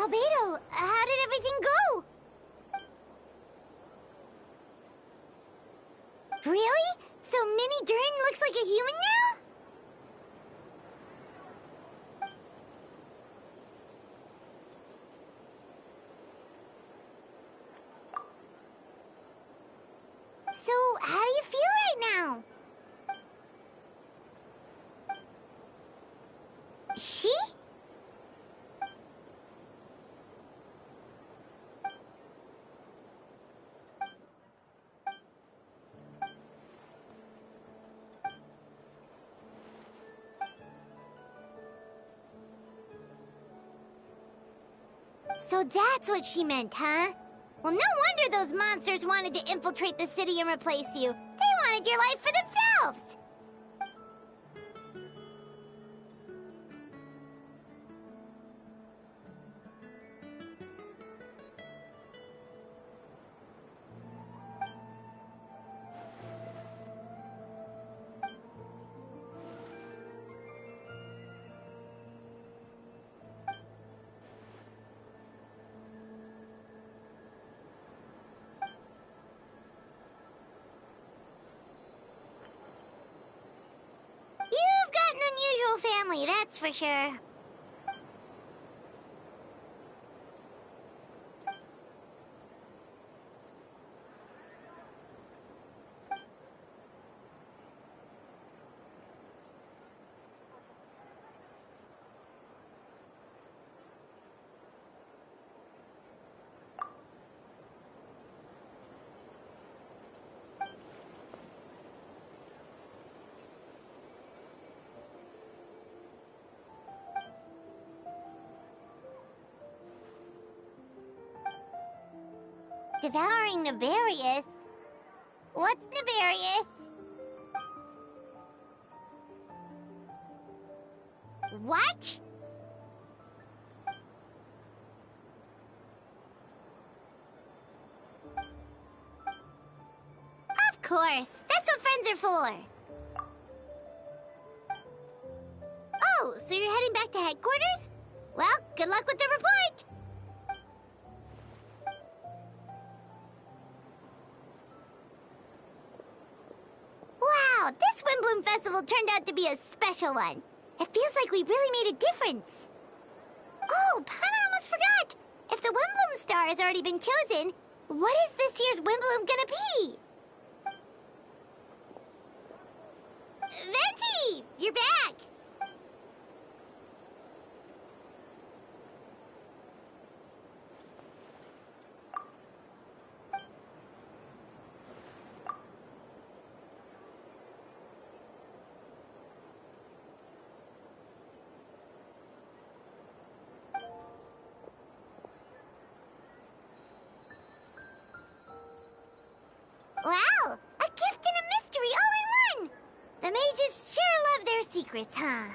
S2: Albedo, how did everything go? Really? So Mini Dern looks like a human now? So, how do you feel right now? She? So that's what she meant, huh? Well, no wonder those monsters wanted to infiltrate the city and replace you. They wanted your life for themselves! You've got an unusual family, that's for sure. Devouring Nefarious? What's Nefarious? What? Of course, that's what friends are for. Oh, so you're heading back to headquarters? Well, good luck with the report. Wow, this Windbloom Festival turned out to be a special one. It feels like we really made a difference. Oh, Paimon almost forgot. If the Windbloom star has already been chosen, what is this year's Windbloom gonna be? Venti, you're back. Wow, a gift and a mystery all in one! The mages sure love their secrets, huh?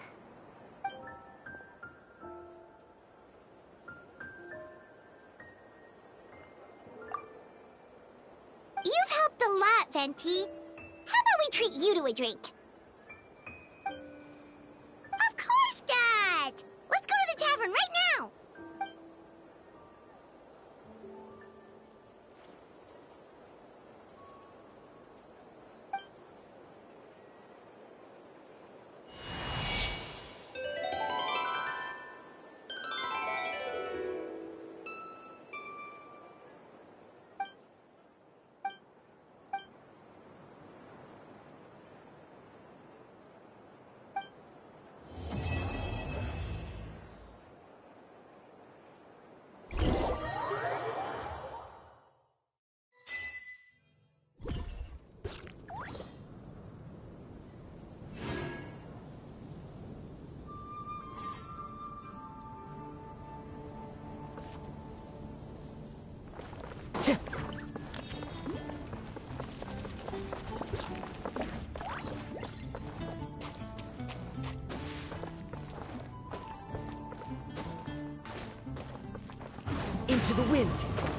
S2: You've helped a lot, Venti. How about we treat you to a drink? Of course, Dad! Let's go to the tavern right now!
S12: Into the wind.